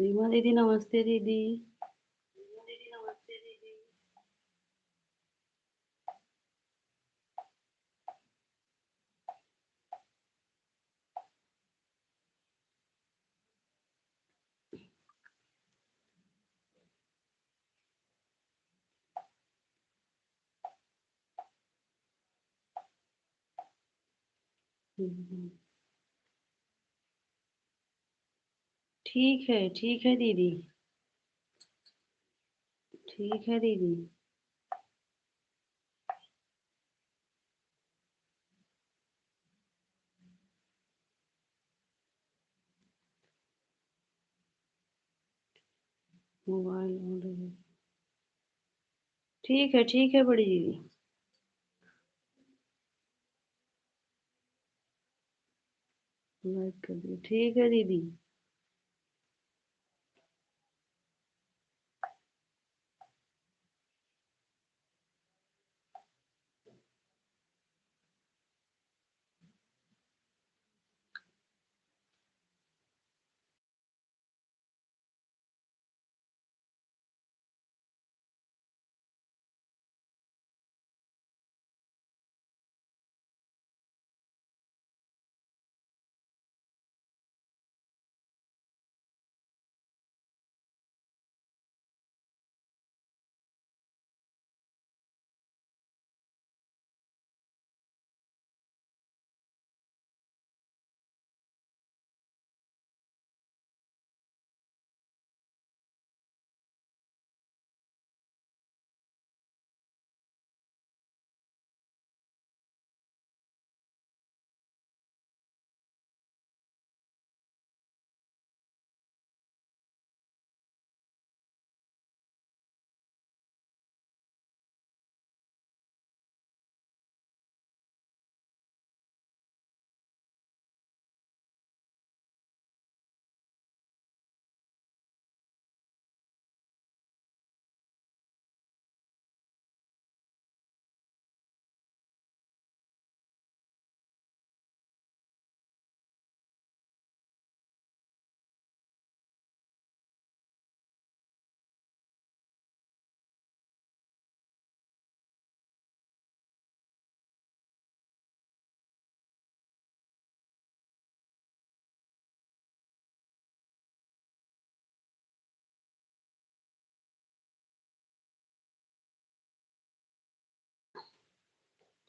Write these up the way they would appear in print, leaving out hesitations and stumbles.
सीमा दीदी नमस्ते दीदी। ठीक है दीदी। ठीक है दीदी। Mobile order. ठीक है बड़ी दीदी। लाइक कर दिया, ठीक है दीदी।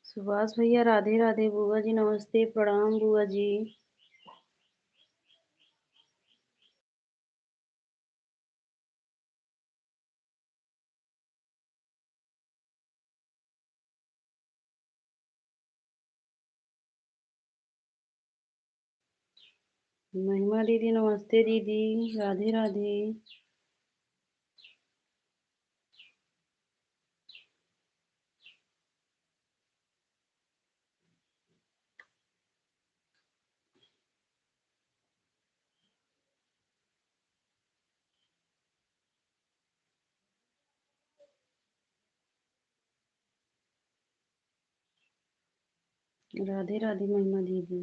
सुभाष भैया राधे राधे। बुआ जी नमस्ते, प्रणाम बुआ जी। महिमा दीदी नमस्ते दीदी। राधे राधे। राधे राधे महिमा दीदी।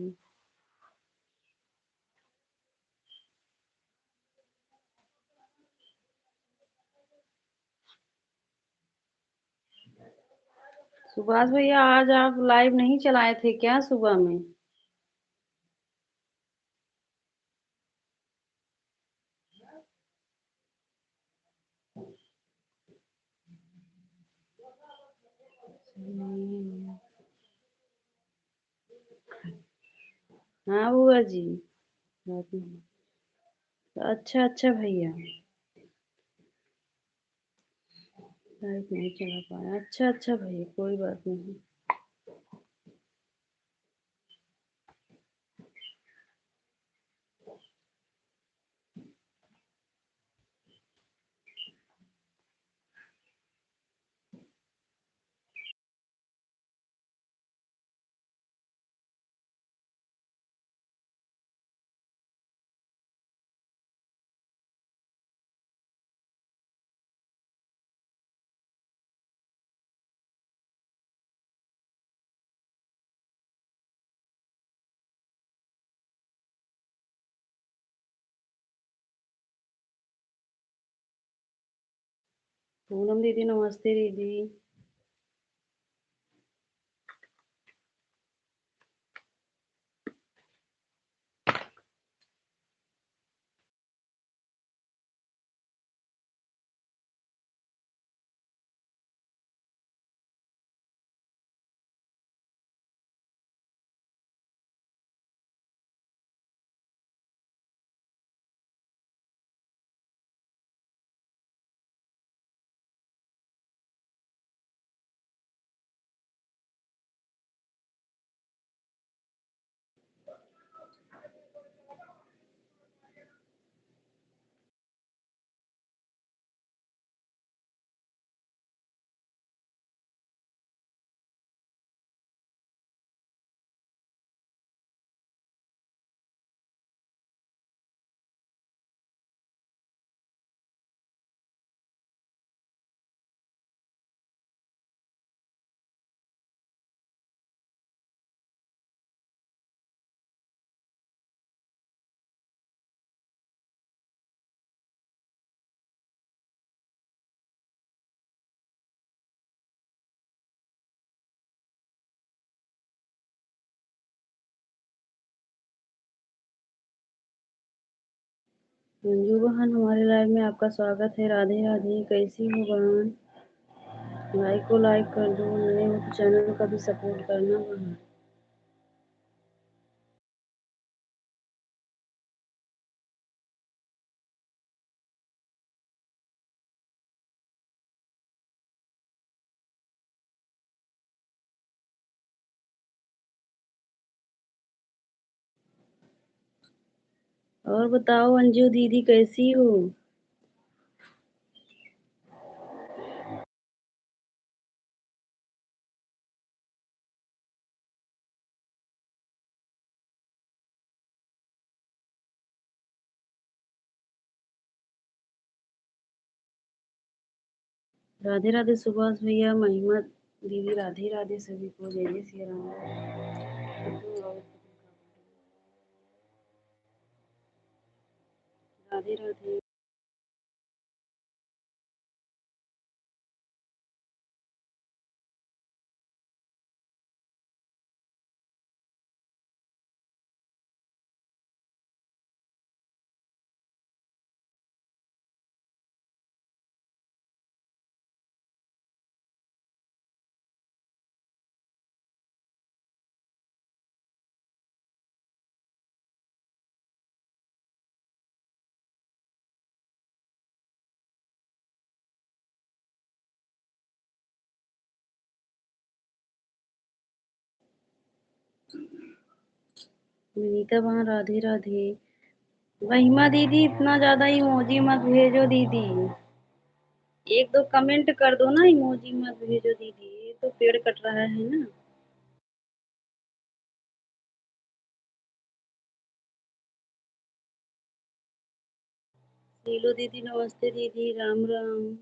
सुभाष भैया आज आप लाइव नहीं चलाए थे क्या सुबह में? हाँ बुआ जी। अच्छा अच्छा भैया। लाइव नहीं चला पाया। अच्छा अच्छा भैया, कोई बात नहीं। पूनम दीदी नमस्ते दीदी। मंजू बहन हमारे लाइव में आपका स्वागत है। राधे राधे, कैसी हो बहन? लाइक को लाइक कर दो, नए हो तो चैनल का भी सपोर्ट करना बहन। और बताओ अंजू दीदी कैसी हो? राधे राधे सुभाष भैया, महिमा दीदी, राधे राधे सभी को, जय जय श्री राम। राधे राधे। विनीता बहन राधे राधे। महिमा दीदी इतना ज्यादा इमोजी मत भेजो दीदी, एक दो कमेंट कर दो ना, इमोजी मत भेजो दीदी, ये तो पेड़ कट रहा है ना। लीलो दीदी नमस्ते दीदी, राम राम।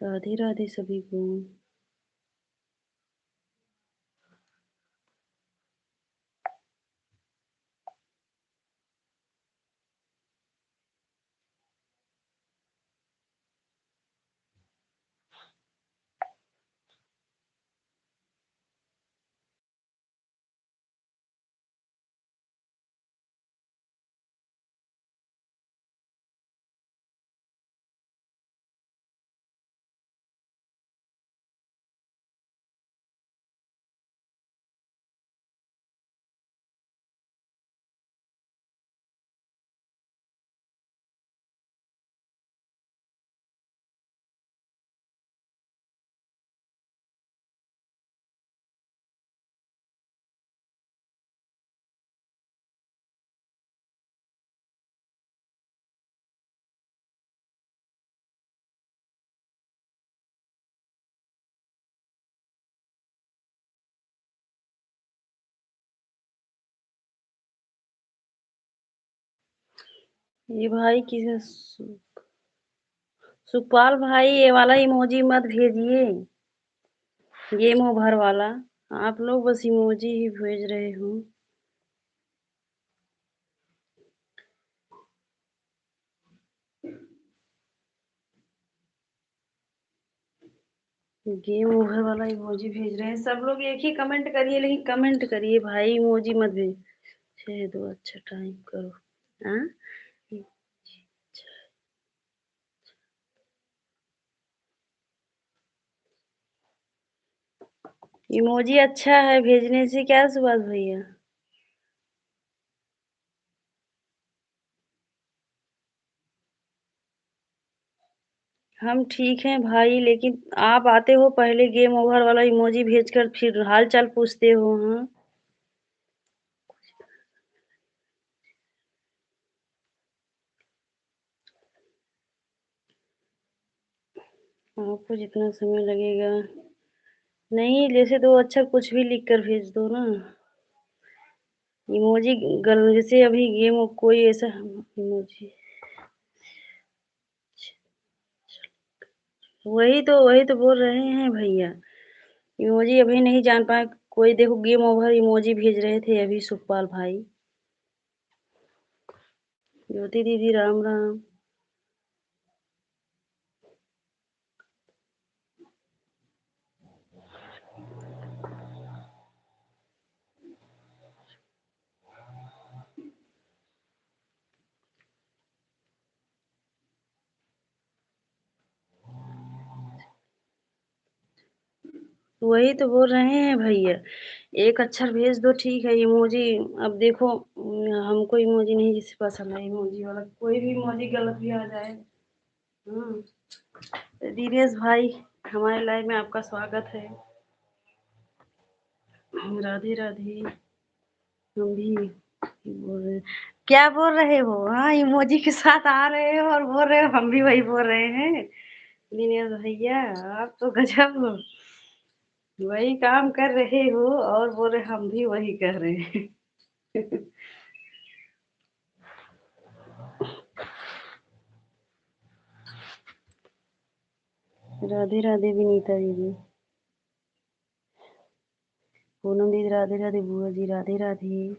राधे राधे सभी को। ये भाई किसे सुखपाल भाई, ये वाला इमोजी मत भेजिए, गेम ओवर वाला। आप लोग बस इमोजी ही भेज रहे हो। गेम ओवर वाला इमोजी भेज रहे हैं सब लोग। एक ही कमेंट करिए, लेकिन कमेंट करिए भाई, इमोजी मत भेज। छः दो अच्छा टाइम करो। हाँ, इमोजी अच्छा है भेजने से, क्या सुभाष भैया? हम ठीक हैं भाई, लेकिन आप आते हो पहले गेम ओवर वाला इमोजी भेजकर, फिर हाल चाल पूछते हो। हाँ, आपको जितना समय लगेगा। नहीं, जैसे तो अच्छा कुछ भी लिख कर भेज दो ना। इमोजी जैसे अभी गेम कोई ऐसा इमोजी, वही तो बोल रहे हैं भैया। इमोजी अभी नहीं जान पाए। कोई देखो गेम ओवर इमोजी भेज रहे थे अभी सुखपाल भाई। ज्योति दीदी राम राम। वही तो बोल रहे हैं भैया। एक अक्षर भेज दो ठीक है। इमोजी अब देखो, हमको इमोजी नहीं जिससे पसंद है इमोजी वाला, कोई भी इमोजी गलत भी आ जाए। हम्म। दिनेश भाई, हमारे लाइव में आपका स्वागत है। राधे राधे। हम भी बोल रहे, क्या बोल रहे हो? हाँ, इमोजी के साथ आ रहे हो और बोल रहे हो हम भी वही बोल रहे हैं। दिनेश भैया, आप तो गजब हो। वही काम कर रहे हो और बोल रहे हम भी वही कर रहे हैं। राधे राधे विनीता दीदी। पूनम दीदी राधे राधे। बुआ जी राधे राधे।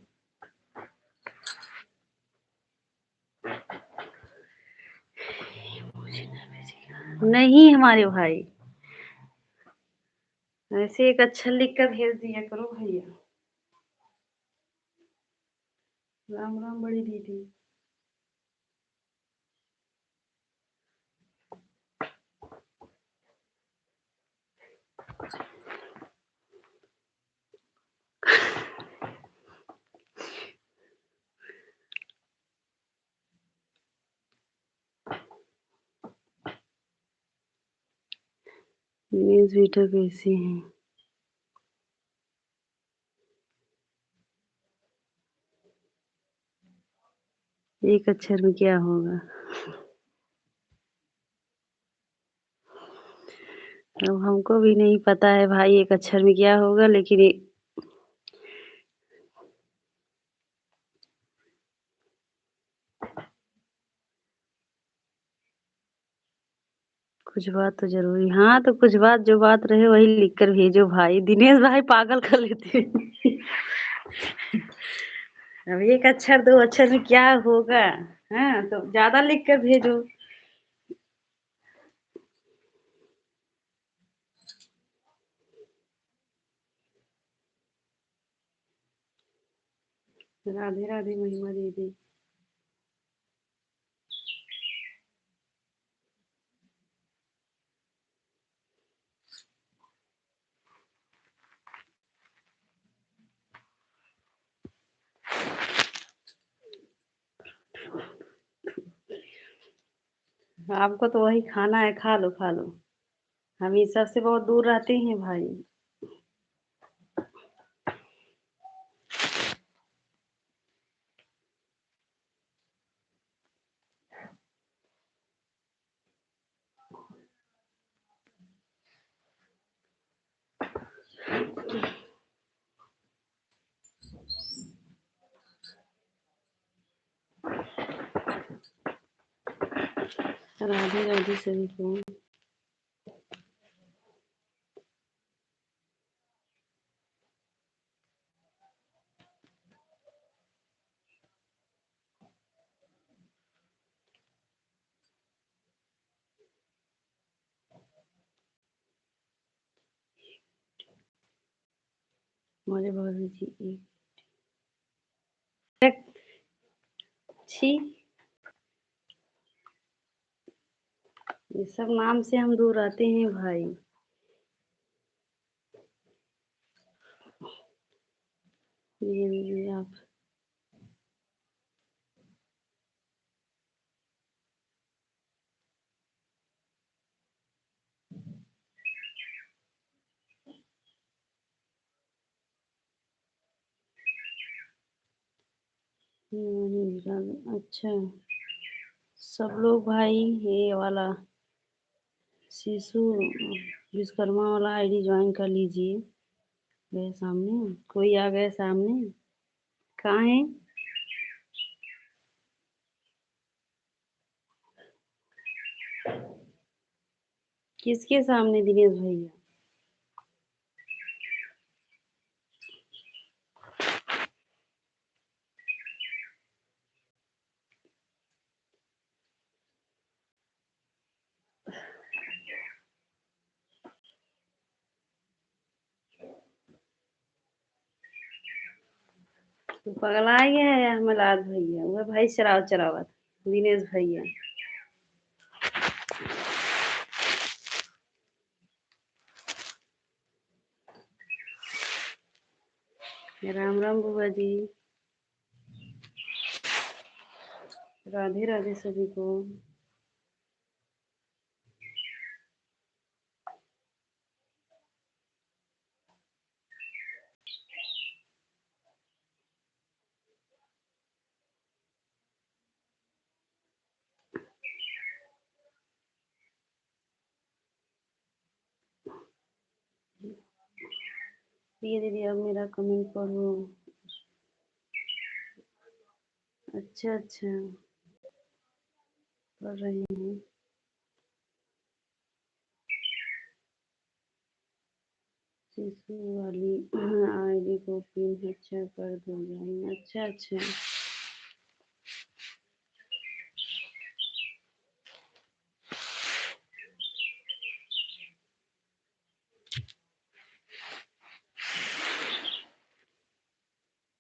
नहीं हमारे भाई, ऐसे एक अक्षर लिख कर भेज दिया करो भैया। राम राम बड़ी दीदी। दिनेश बेटा कैसे हैं? एक अक्षर में क्या होगा? अब हमको भी नहीं पता है भाई एक अक्षर में क्या होगा, लेकिन कुछ बात तो जरूरी। हाँ, तो कुछ बात जो बात रहे वही लिख कर भेजो भाई। दिनेश भाई पागल कर लेते हैं। अब एक अक्षर दो अक्षर में क्या होगा? हाँ, तो ज्यादा लिख कर भेजो। राधे राधे महिमा दीदी। आपको तो वही खाना है, खा लो खा लो। हम इस सब से बहुत दूर रहते हैं भाई। राधे राधे सभी को। हमारे भाभी जी एक छी, ये सब नाम से हम दूर रहते हैं भाई। ये आप अच्छा, सब लोग भाई ये वाला शिशु विश्वकर्मा वाला आईडी ज्वाइन कर लीजिए। गए सामने, कोई आ गए सामने। कहाँ है? किसके सामने दिनेश भैया? तो पगला गया है हमलाद भैया, वह भाई शराब चरावत दिनेश भैया। राम राम बुआ जी। राधे राधे सभी को। ये दीदी अब मेरा कमेंट पढ़ो। अच्छा अच्छा, पढ़ रही हूँ। शिशु वाली आईडी को पिन अच्छा कर दो भाई। अच्छा अच्छा,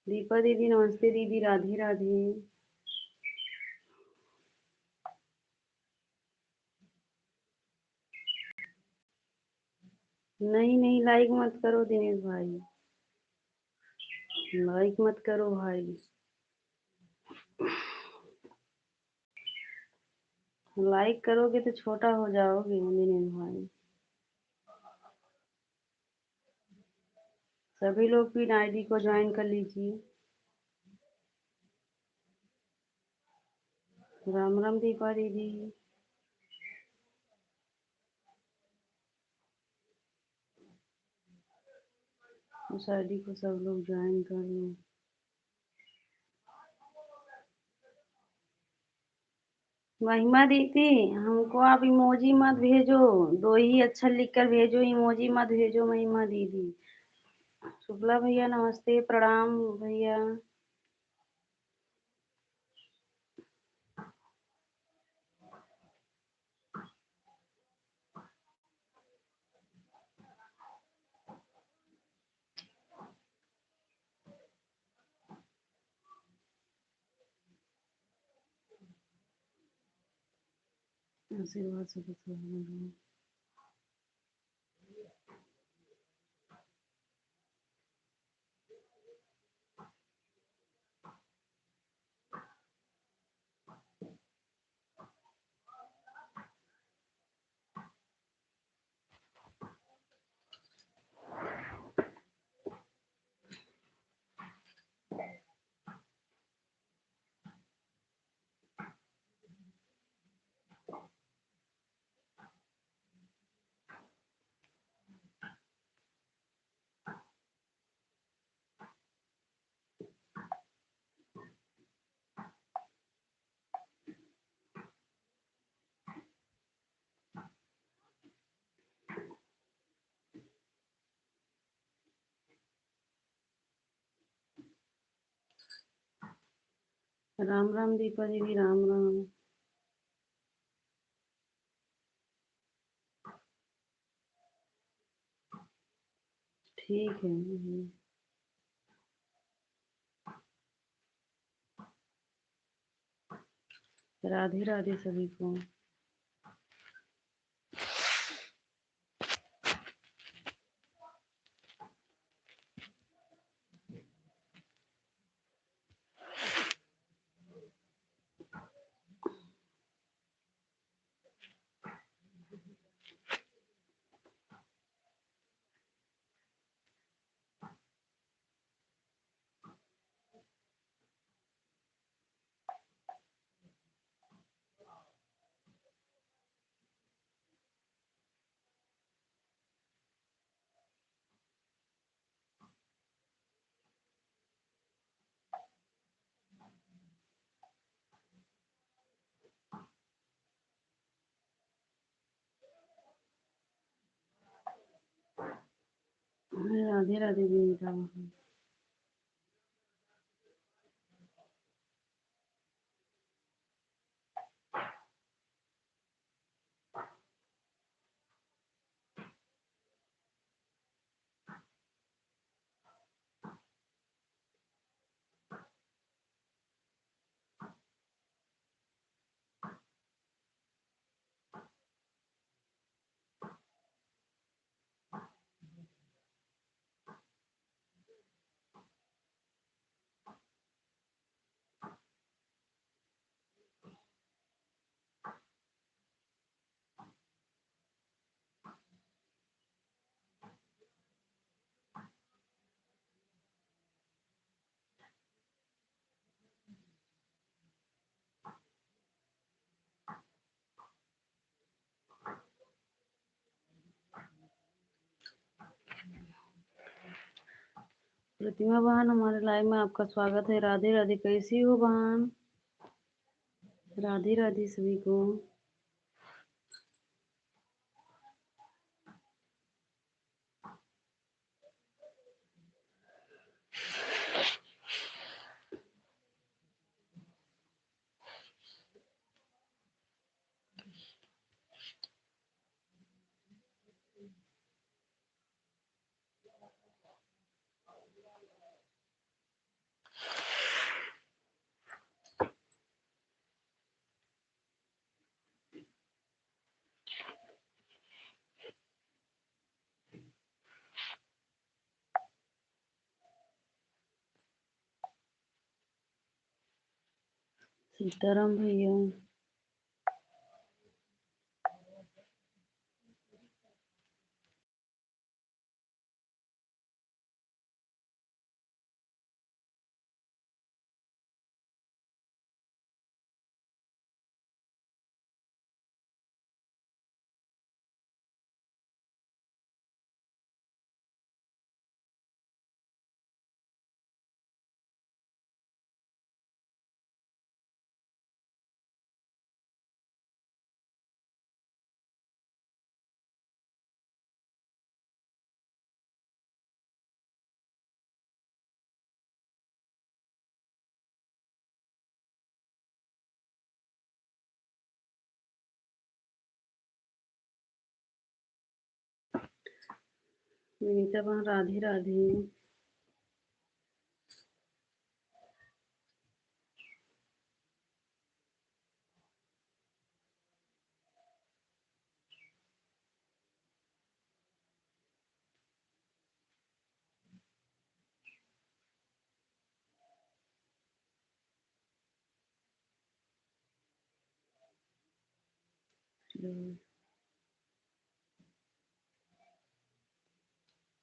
दीपा दीदी नमस्ते दीदी, राधे राधे। नहीं नहीं, लाइक मत करो दिनेश भाई, लाइक मत करो भाई। लाइक करोगे तो छोटा हो जाओगे दिनेश भाई। सभी लोग पिन आईडी को ज्वाइन कर लीजिए। राम राम दीपा दीदी। उस आईडी को सब लोग ज्वाइन कर लो। महिमा दीदी, हमको आप इमोजी मत भेजो, दो ही अक्षर लिख कर भेजो, इमोजी मत भेजो महिमा दीदी। शुक्ला भैया नमस्ते, प्रणाम भैया। आशीर्वाद से कुछ बोलो। राम राम दीपा दीदी, राम राम। ठीक है। राधे राधे सभी को। राधे राधे विनीता बहन। प्रतिमा बहन, हमारे लाइव में आपका स्वागत है। राधे राधे, कैसी हो बहन? राधे राधे सभी को। सीताराम भैया, विनीता बहन, राधे राधे।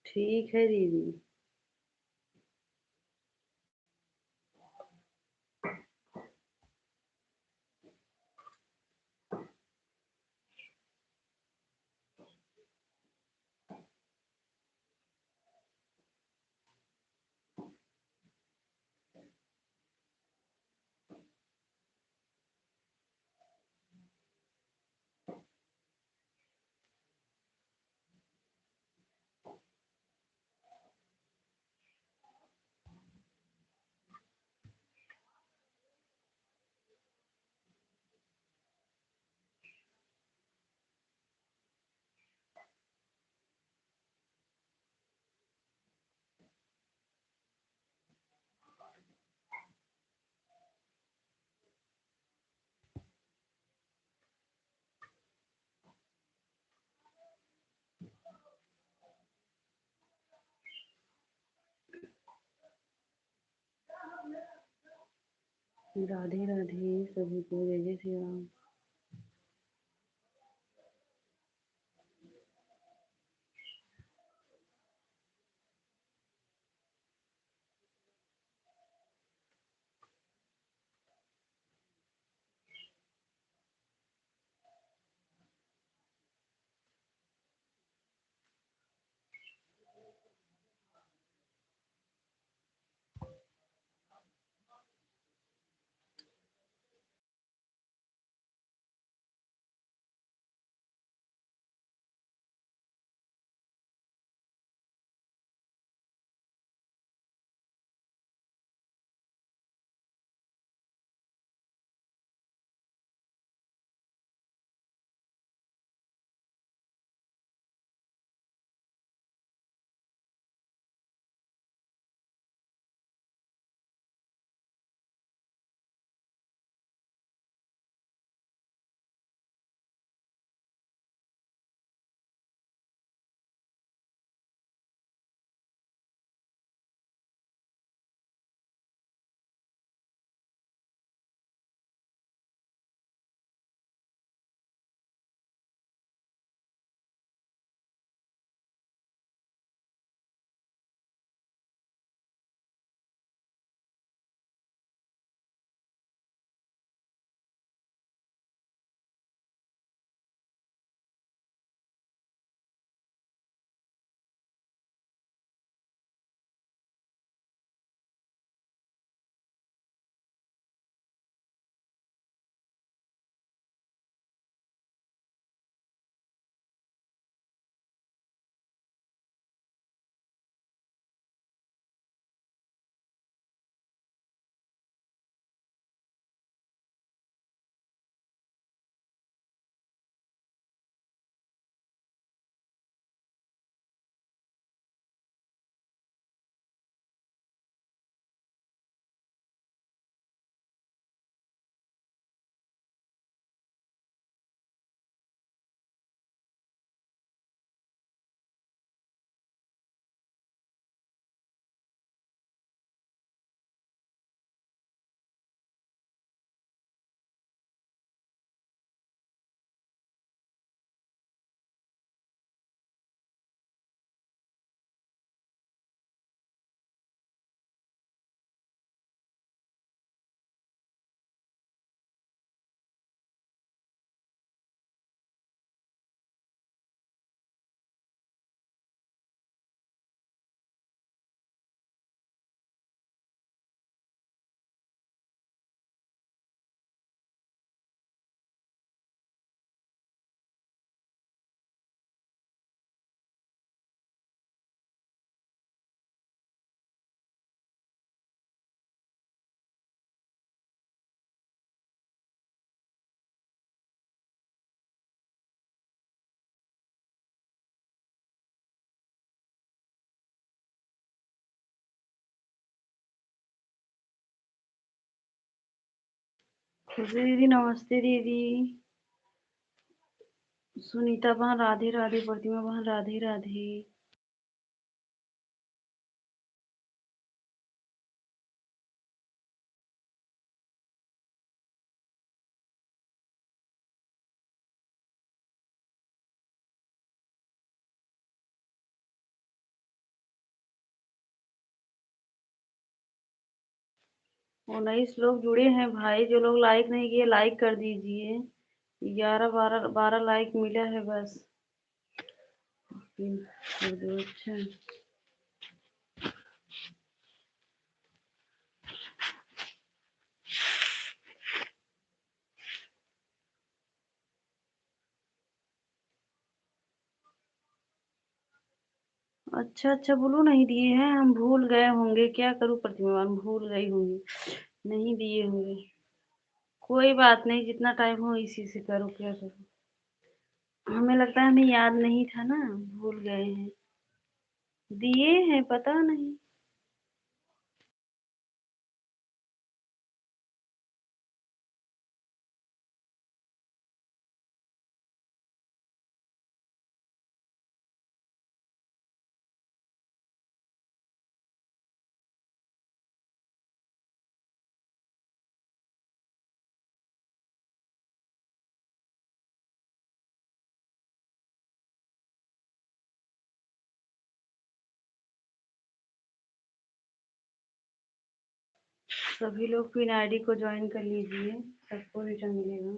ठीक है दीदी। राधे राधे सभी को, जय जय श्री राम। खुशी दीदी नमस्ते दीदी। सुनीता बहन राधे राधे, प्रतिमा बहन राधे राधे। और 19 लोग जुड़े हैं भाई, जो लोग लाइक नहीं किए लाइक कर दीजिए। 11 12 लाइक मिला है बस। कर दो, अच्छा। अच्छा अच्छा, ब्लू नहीं दिए हैं, हम भूल गए होंगे, क्या करूँ प्रतिमा, हम भूल गई होंगी, नहीं दिए होंगे। कोई बात नहीं, जितना टाइम हो इसी से करो, क्या करूँ। हमें लगता है हमें याद नहीं था ना, भूल गए हैं। दिए हैं, पता नहीं। सभी लोग क्वीन आईडी को ज्वाइन कर लीजिए, सबको रिटर्न मिलेगा।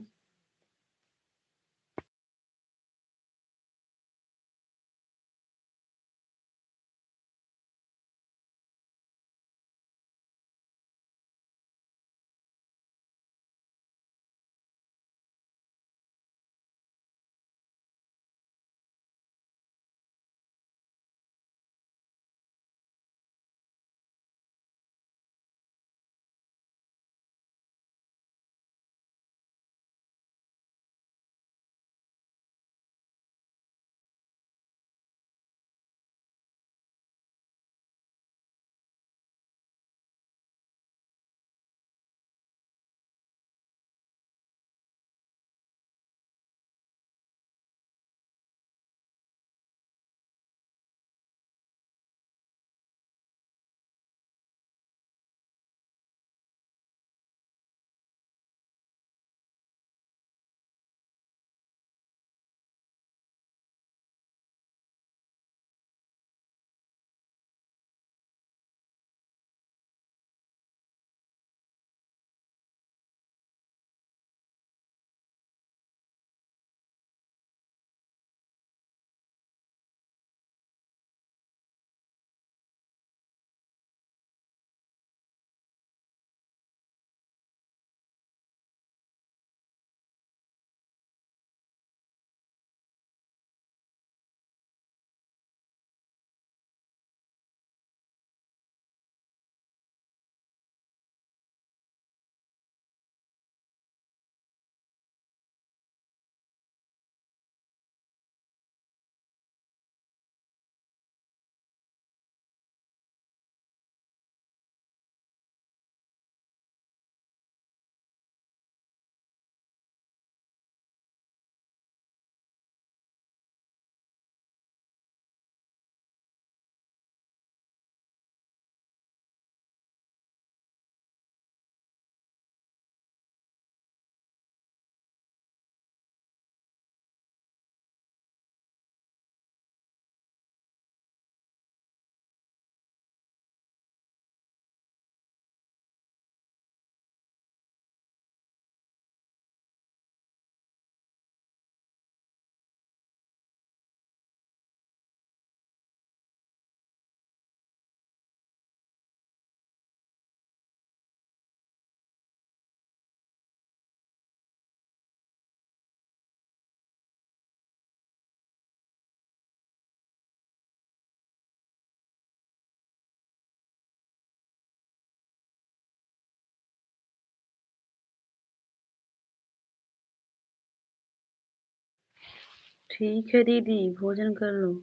ठीक है दीदी, भोजन कर लो।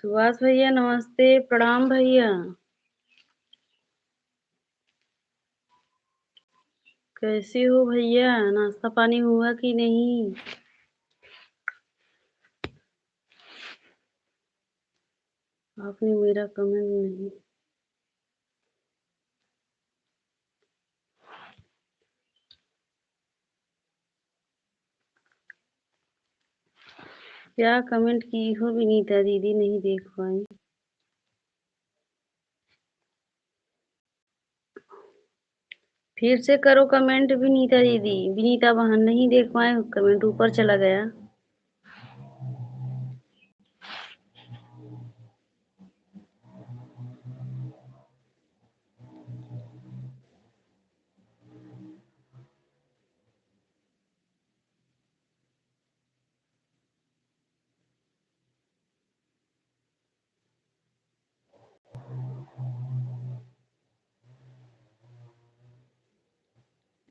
सुभाष भैया नमस्ते, प्रणाम भैया। कैसे हो भैया? नाश्ता पानी हुआ कि नहीं? आपने मेरा कमेंट नहीं। क्या कमेंट की हो विनीता दीदी? नहीं देख पाई। फिर से करो कमेंट विनीता दीदी। विनीता बहन नहीं देख पाए, कमेंट ऊपर चला गया।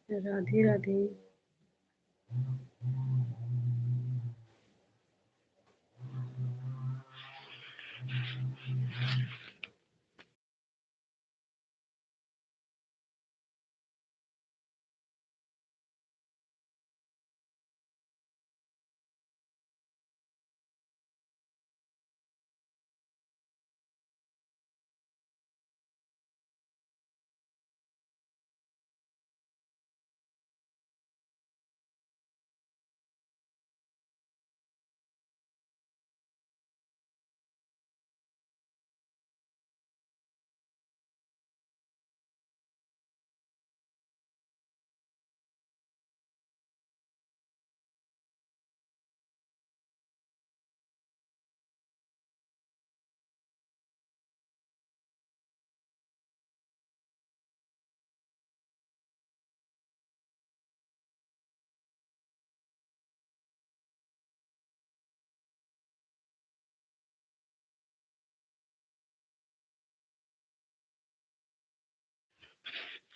राधे राधे।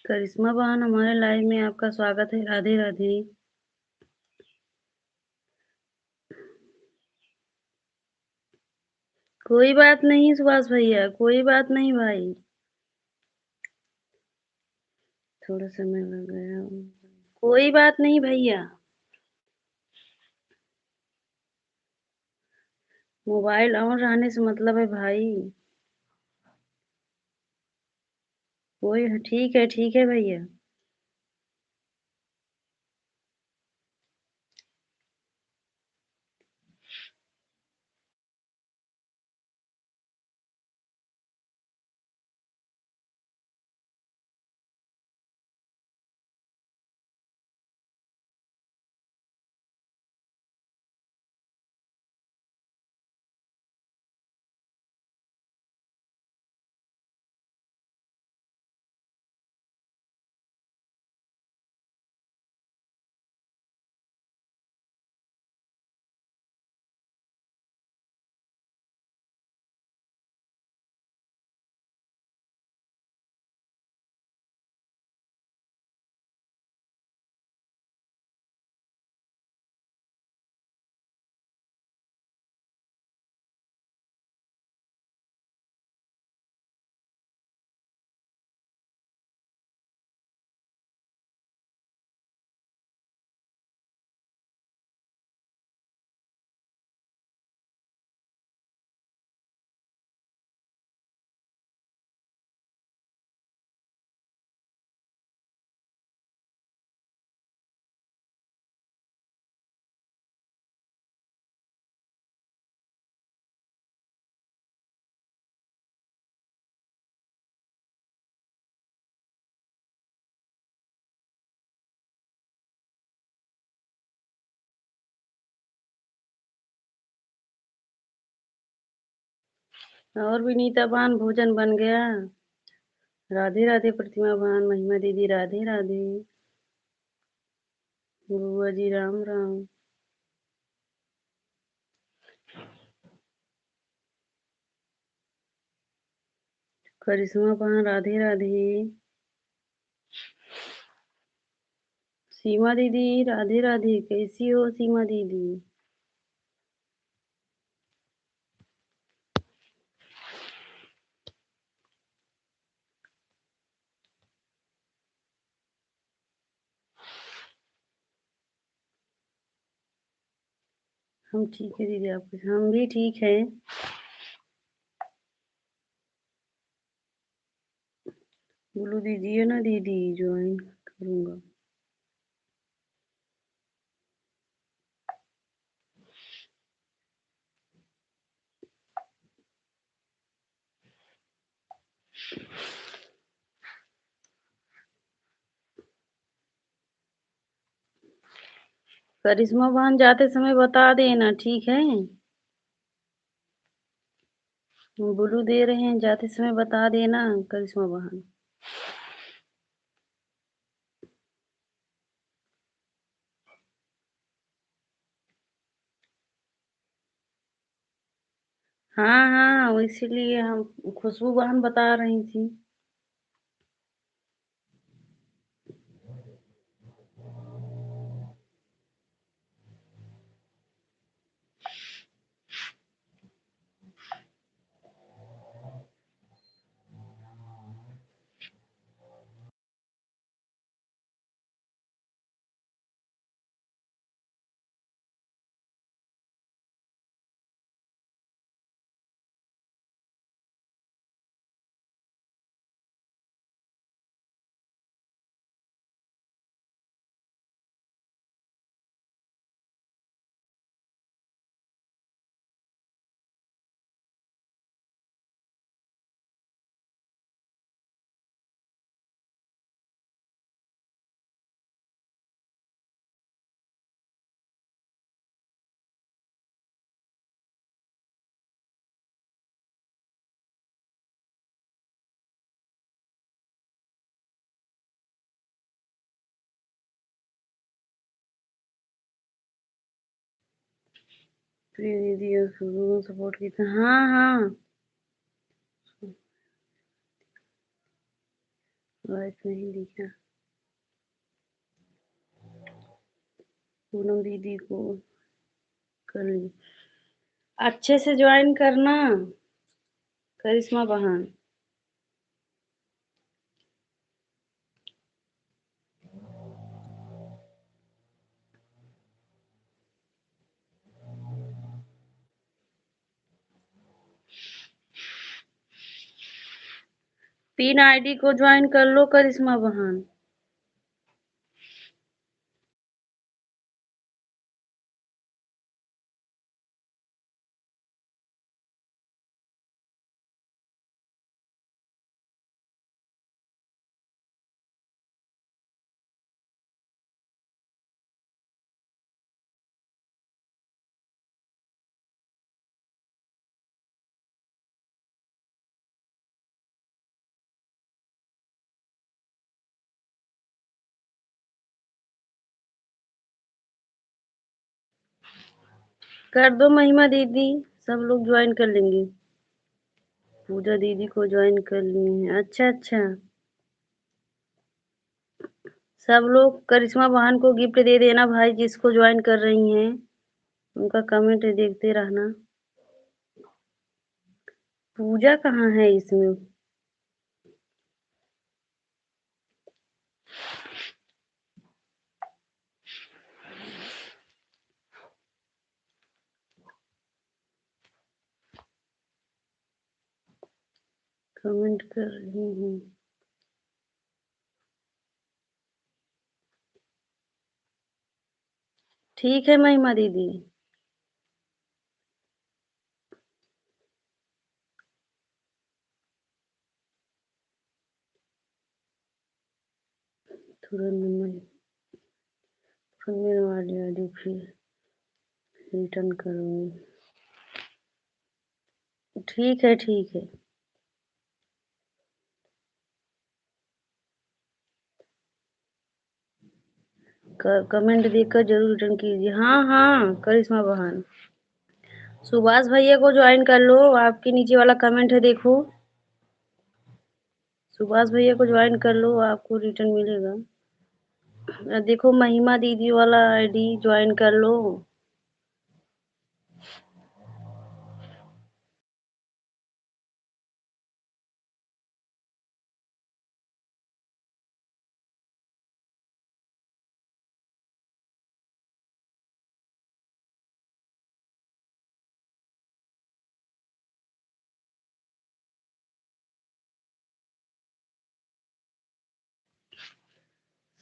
करिश्मा बहन हमारे लाइव में आपका स्वागत है। राधे राधे। कोई बात नहीं सुभाष भैया, कोई बात नहीं भाई। थोड़ा समय लग गया। कोई बात नहीं भैया। मोबाइल ऑन रहने से मतलब है भाई। कोई ठीक है भैया। और विनीता बहन भोजन बन गया? राधे राधे प्रतिमा बहन, महिमा दीदी राधे राधे। बुआ जी राम राम। करिश्मा बहन राधे राधे। सीमा दीदी राधे राधे। कैसी हो सीमा दीदी? हम ठीक है दीदी, आपके हम भी ठीक हैं। बोलो दीजिए ना दीदी, ज्वाइन करूँगा। करिश्मा बहन जाते समय बता देना, ठीक है? ब्लू दे रहे हैं, जाते समय बता देना करिश्मा बहन। हाँ हाँ, इसीलिए हम खुशबू बहन बता रही थी। प्रिय दीदी और खुशबू सपोर्ट की था। हाँ हाँ, लाइफ नहीं दिखा। पूनम दीदी को कर ली। अच्छे से ज्वाइन करना करिश्मा बहन। पिन आईडी को ज्वाइन कर लो करिश्मा बहन। कर दो महिमा दीदी, सब लोग ज्वाइन कर लेंगे। पूजा दीदी को ज्वाइन कर लिए हैं। अच्छा अच्छा, सब लोग करिश्मा बहन को गिफ्ट दे देना भाई, जिसको ज्वाइन कर रही हैं उनका कमेंट देखते रहना। पूजा कहाँ है इसमें? कमेंट कर रही हूँ। ठीक है महिमा दीदी। तुरंत मेरे वाली आईडी फिर रिटर्न करूँगी। ठीक है ठीक है। कमेंट देखकर जरूर रिटर्न कीजिए। हाँ हाँ करिश्मा बहन। सुभाष भैया को ज्वाइन कर लो, आपके नीचे वाला कमेंट है देखो। सुभाष भैया को ज्वाइन कर लो, आपको रिटर्न मिलेगा। देखो महिमा दीदी वाला आईडी ज्वाइन कर लो।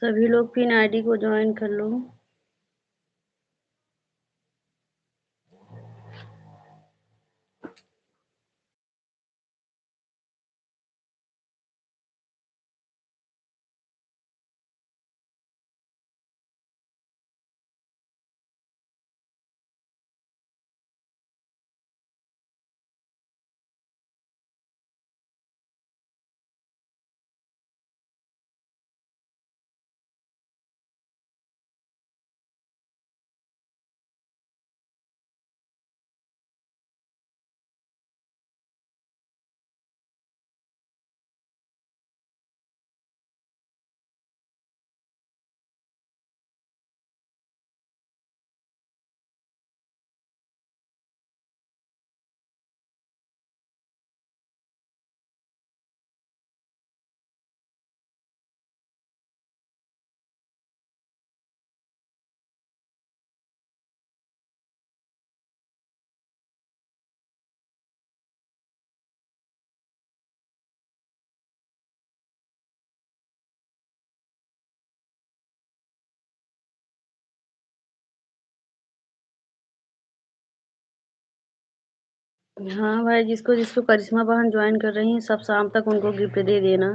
सभी लोग पिन आईडी को ज्वाइन कर लो। हाँ भाई, जिसको जिसको करिश्मा बहन ज्वाइन कर रही हैं सब शाम तक उनको गिफ्ट दे देना।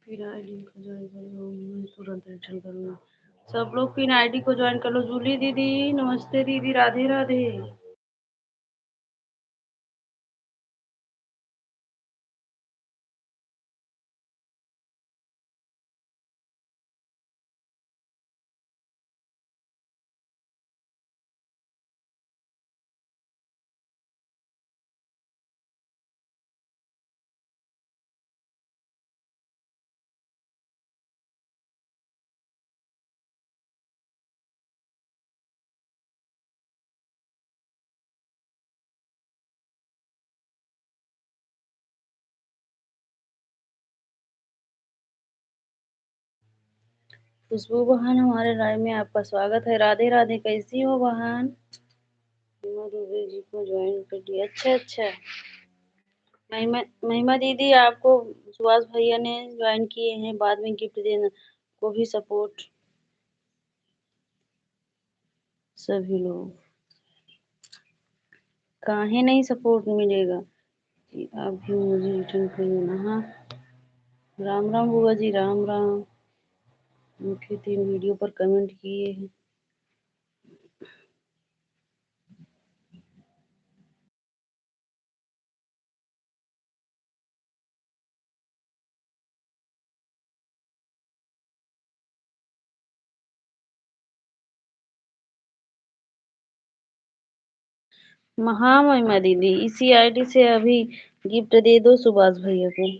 पिन आईडी को ज्वाइन कर लो, मैं तुरंत रिटर्न करूंगी। सब लोग पिन आईडी को ज्वाइन कर लो। जूली दीदी नमस्ते, दीदी राधे राधे। खुशबू बहन, हमारे राय में आपका स्वागत है। राधे राधे, कैसी हो बहन? महिमा दुबे जी को ज्वाइन कर लिया। अच्छा अच्छा। महिमा महिमा दीदी, आपको सुभाष भैया ने ज्वाइन किए हैं, बाद में गिफ्ट देना को भी सपोर्ट सभी लोग। काहे नहीं सपोर्ट मिलेगा जी, आप भी मुझे रिटर्न करिए ना। हाँ, राम राम बुआ जी, राम राम। मुख्य 3 वीडियो पर कमेंट किए हैं। हाँ महिमा दीदी, इसी आईडी से अभी गिफ्ट दे दो सुभाष भैया को।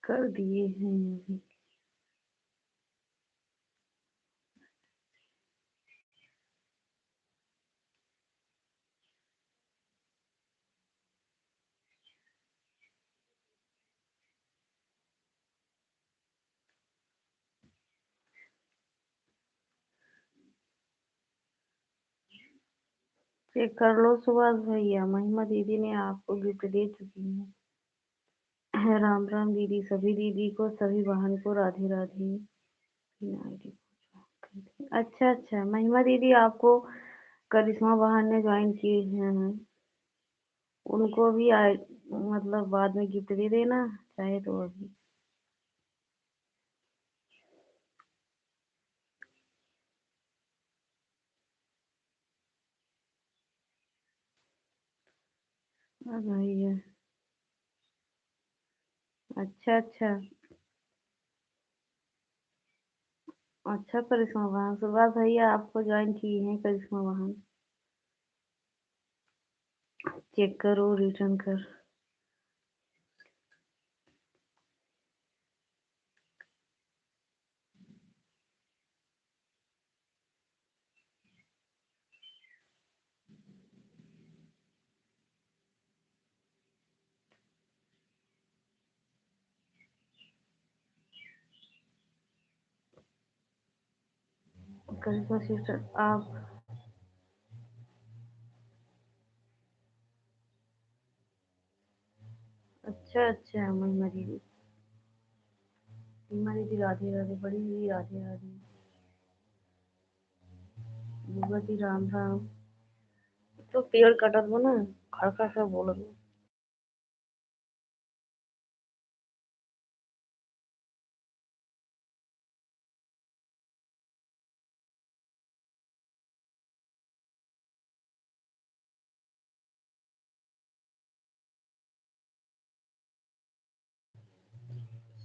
कर दिए हैं अभी। चेक कर लो सुभाष भैया, महिमा दीदी ने आपको गिफ्ट दे चुकी है। राम राम दीदी, सभी दीदी को, सभी बहन को राधे राधे। अच्छा अच्छा, महिमा दीदी आपको करिश्मा बहन ने ज्वाइन किए हैं, उनको भी मतलब बाद में गिफ्ट दे देना चाहे तो अभी। भैया, अच्छा अच्छा। अच्छा करिश्मा बहन, सुभाष भैया आपको ज्वाइन किए हैं करिश्मा बहन। चेक करो, रिटर्न कर। करिश्मा सिस्टर आप, अच्छा अच्छा महिमा दीदी, महिमा दीदी राधे राधे, बड़ी दीदी राधे राधे, बुआ जी राम राम। तो पेड़ कटत हो ना, खड़का सा बोलत हो।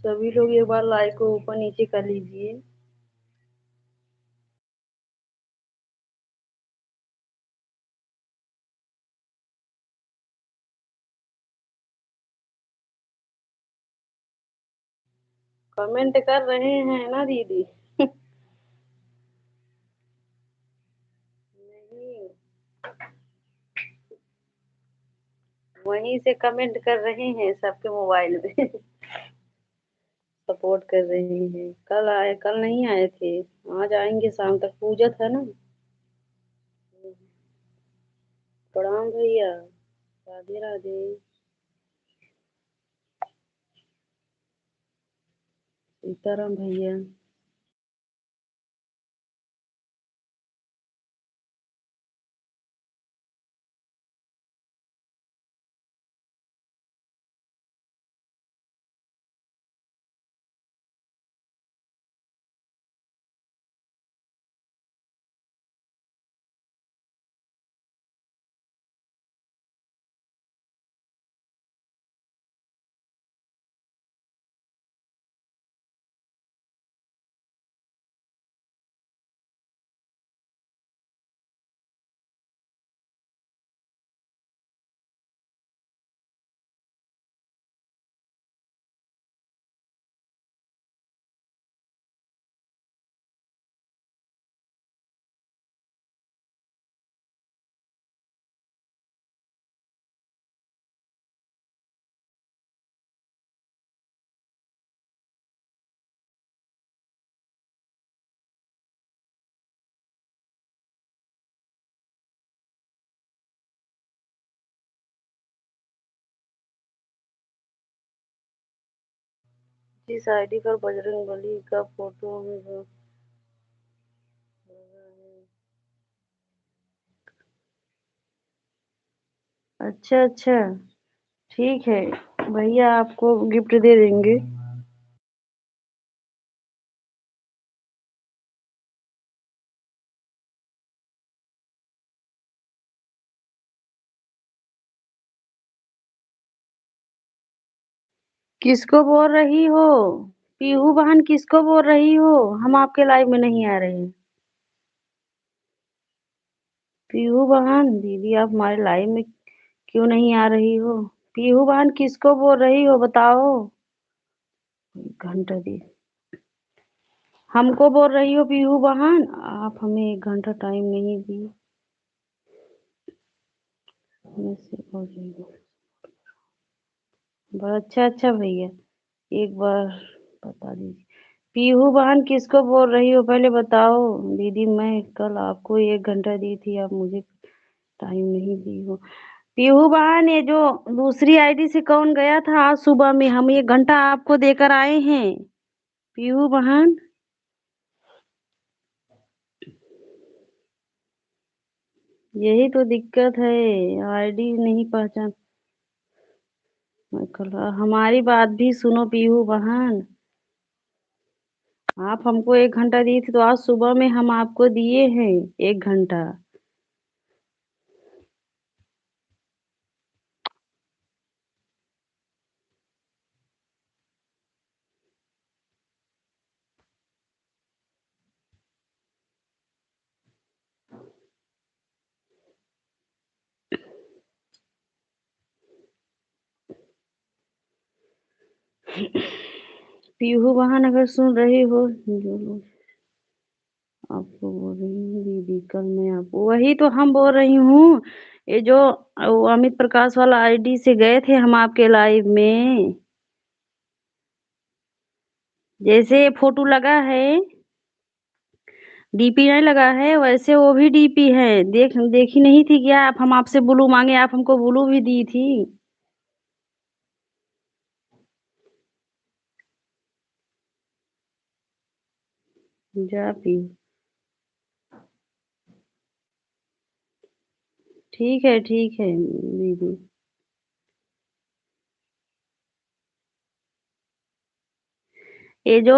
सभी लोग एक बार लाइक को ऊपर नीचे कर लीजिए। कमेंट कर रहे हैं ना दीदी? नहीं, वहीं से कमेंट कर रहे हैं सबके मोबाइल में। सपोर्ट कर रहे हैं। कल आए, कल नहीं आए थे, आज आएंगे शाम तक, पूजा था ना। प्रणाम भैया, राधे राधे। सीताराम भैया। जिस आईडी पर बजरंगबली का फोटो है वो अच्छा अच्छा, ठीक है भैया, आपको गिफ्ट दे देंगे। किसको बोल रही हो? पीहू बहन किसको बोल रही हो? हम आपके लाइव में नहीं आ रहे। पीहू बहन दीदी, आप हमारे लाइव में क्यों नहीं आ रही हो? पीहू बहन किसको बोल रही हो बताओ। घंटा दी हमको बोल रही हो पीहू बहन? आप हमें 1 घंटा टाइम नहीं दी। मैं से बोल रही हूँ। अच्छा अच्छा भैया, एक बार बता दीजिए। पीहू बहन किसको बोल रही हो पहले बताओ। दीदी मैं कल आपको 1 घंटा दी थी, आप मुझे टाइम नहीं दी हो। पीहू बहन, ये जो दूसरी आईडी से कौन गया था आज सुबह में? हम 1 घंटा आपको देकर आए हैं। पीहू बहन, यही तो दिक्कत है, आईडी नहीं पहचान। मैं कल हमारी बात भी सुनो पीहू बहन। आप हमको 1 घंटा दी थी तो आज सुबह में हम आपको दिए हैं 1 घंटा। पीहू बहन अगर सुन रही हो, जो लोग आपको बोल रही हूँ दीदी, कल मैं आपको वही तो हम बोल रही हूँ। ये जो वो अमित प्रकाश वाला आईडी से गए थे हम आपके लाइव में, जैसे फोटो लगा है, डीपी नहीं लगा है, वैसे वो भी डीपी है। देखी नहीं थी क्या आप? हम आपसे ब्लू मांगे, आप हमको ब्लू भी दी थी। जा पी, ठीक है दीदी। ये जो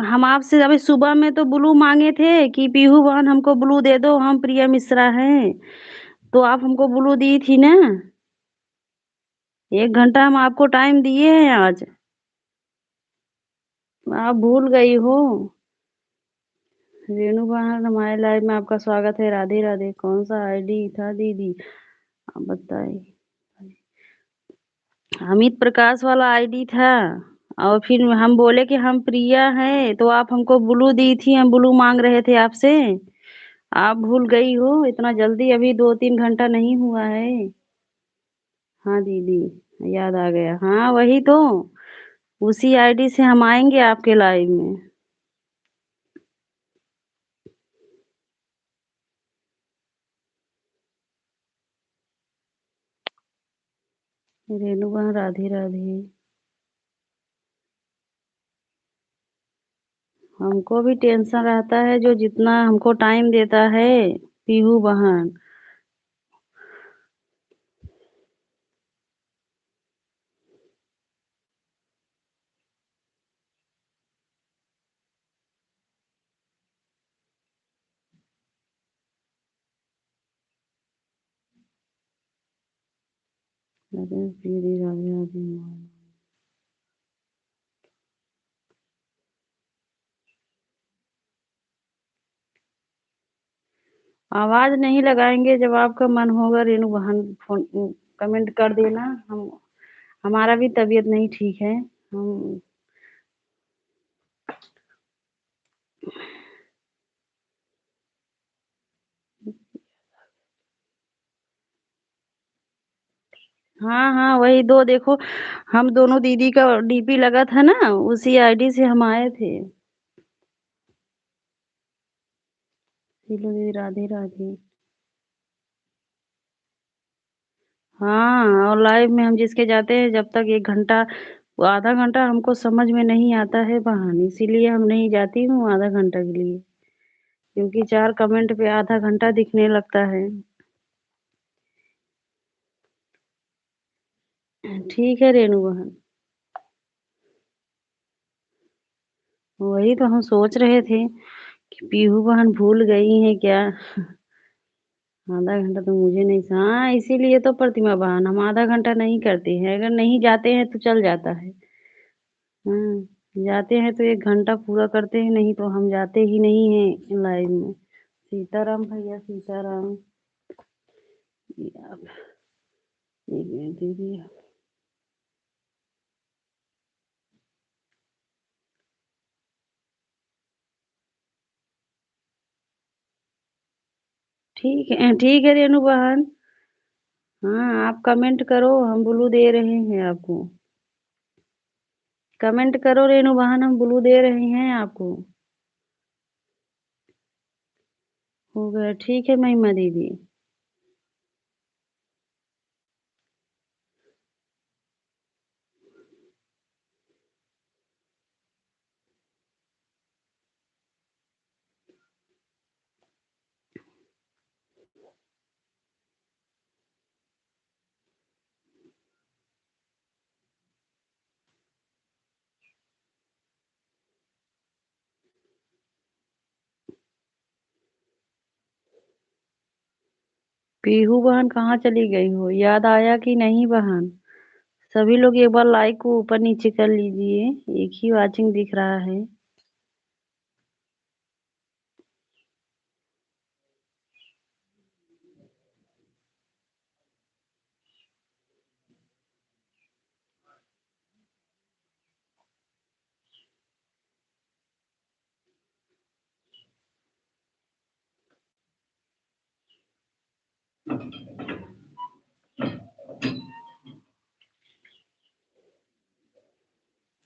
हम आपसे अभी सुबह में तो ब्लू मांगे थे कि पीहू बहन हमको ब्लू दे दो, हम प्रिया मिश्रा हैं, तो आप हमको ब्लू दी थी ना। 1 घंटा हम आपको टाइम दिए हैं आज, आप भूल गई हो। रेणु बहन, हमारे लाइव में आपका स्वागत है। राधे राधे। कौन सा आईडी था दीदी, आप बताइए। अमित प्रकाश वाला आईडी था, और फिर हम बोले कि हम प्रिया हैं, तो आप हमको ब्लू दी थी, हम ब्लू मांग रहे थे आपसे। आप भूल गई हो इतना जल्दी? अभी 2-3 घंटा नहीं हुआ है। हाँ दीदी, याद आ गया। हाँ वही तो, उसी आईडी से हम आएंगे आपके लाइव में। रेणु बहन राधे राधे। हमको भी टेंशन रहता है जो जितना हमको टाइम देता है पीहू बहन। अरे दीदी राधे राधे। आवाज नहीं लगाएंगे जब आपका मन होगा रेणु बहन फोन कमेंट कर देना। हम हमारा भी तबीयत नहीं ठीक है। हम हाँ हाँ वही दो देखो। हम दोनों दीदी का डीपी लगा था ना उसी आईडी से हम आए थे। हेलो दीदी राधे राधे। हाँ और लाइव में हम जिसके जाते हैं जब तक 1 घंटा आधा घंटा हमको समझ में नहीं आता है बहन इसीलिए हम नहीं जाती हूँ आधा घंटा के लिए। क्योंकि 4 कमेंट पे आधा घंटा दिखने लगता है। ठीक है रेणु बहन। वही तो हम सोच रहे थे कि पीहू बहन भूल गई हैं क्या। आधा घंटा तो मुझे नहीं हाँ इसीलिए तो प्रतिमा बहन हम आधा घंटा नहीं करते हैं अगर नहीं जाते हैं तो चल जाता है। जाते हैं तो 1 घंटा पूरा करते हैं नहीं तो हम जाते ही नहीं हैं लाइव में। सीताराम भैया सीताराम। ये आप 1 मिनट दीजिए। ठीक है रेणु बहन। हाँ आप कमेंट करो हम ब्लू दे रहे हैं आपको। कमेंट करो रेणु बहन हम ब्लू दे रहे हैं आपको। हो गया ठीक है महिमा दीदी। पीहू बहन कहाँ चली गई हो याद आया कि नहीं बहन। सभी लोग एक बार लाइक को ऊपर नीचे कर लीजिए। एक ही वाचिंग दिख रहा है।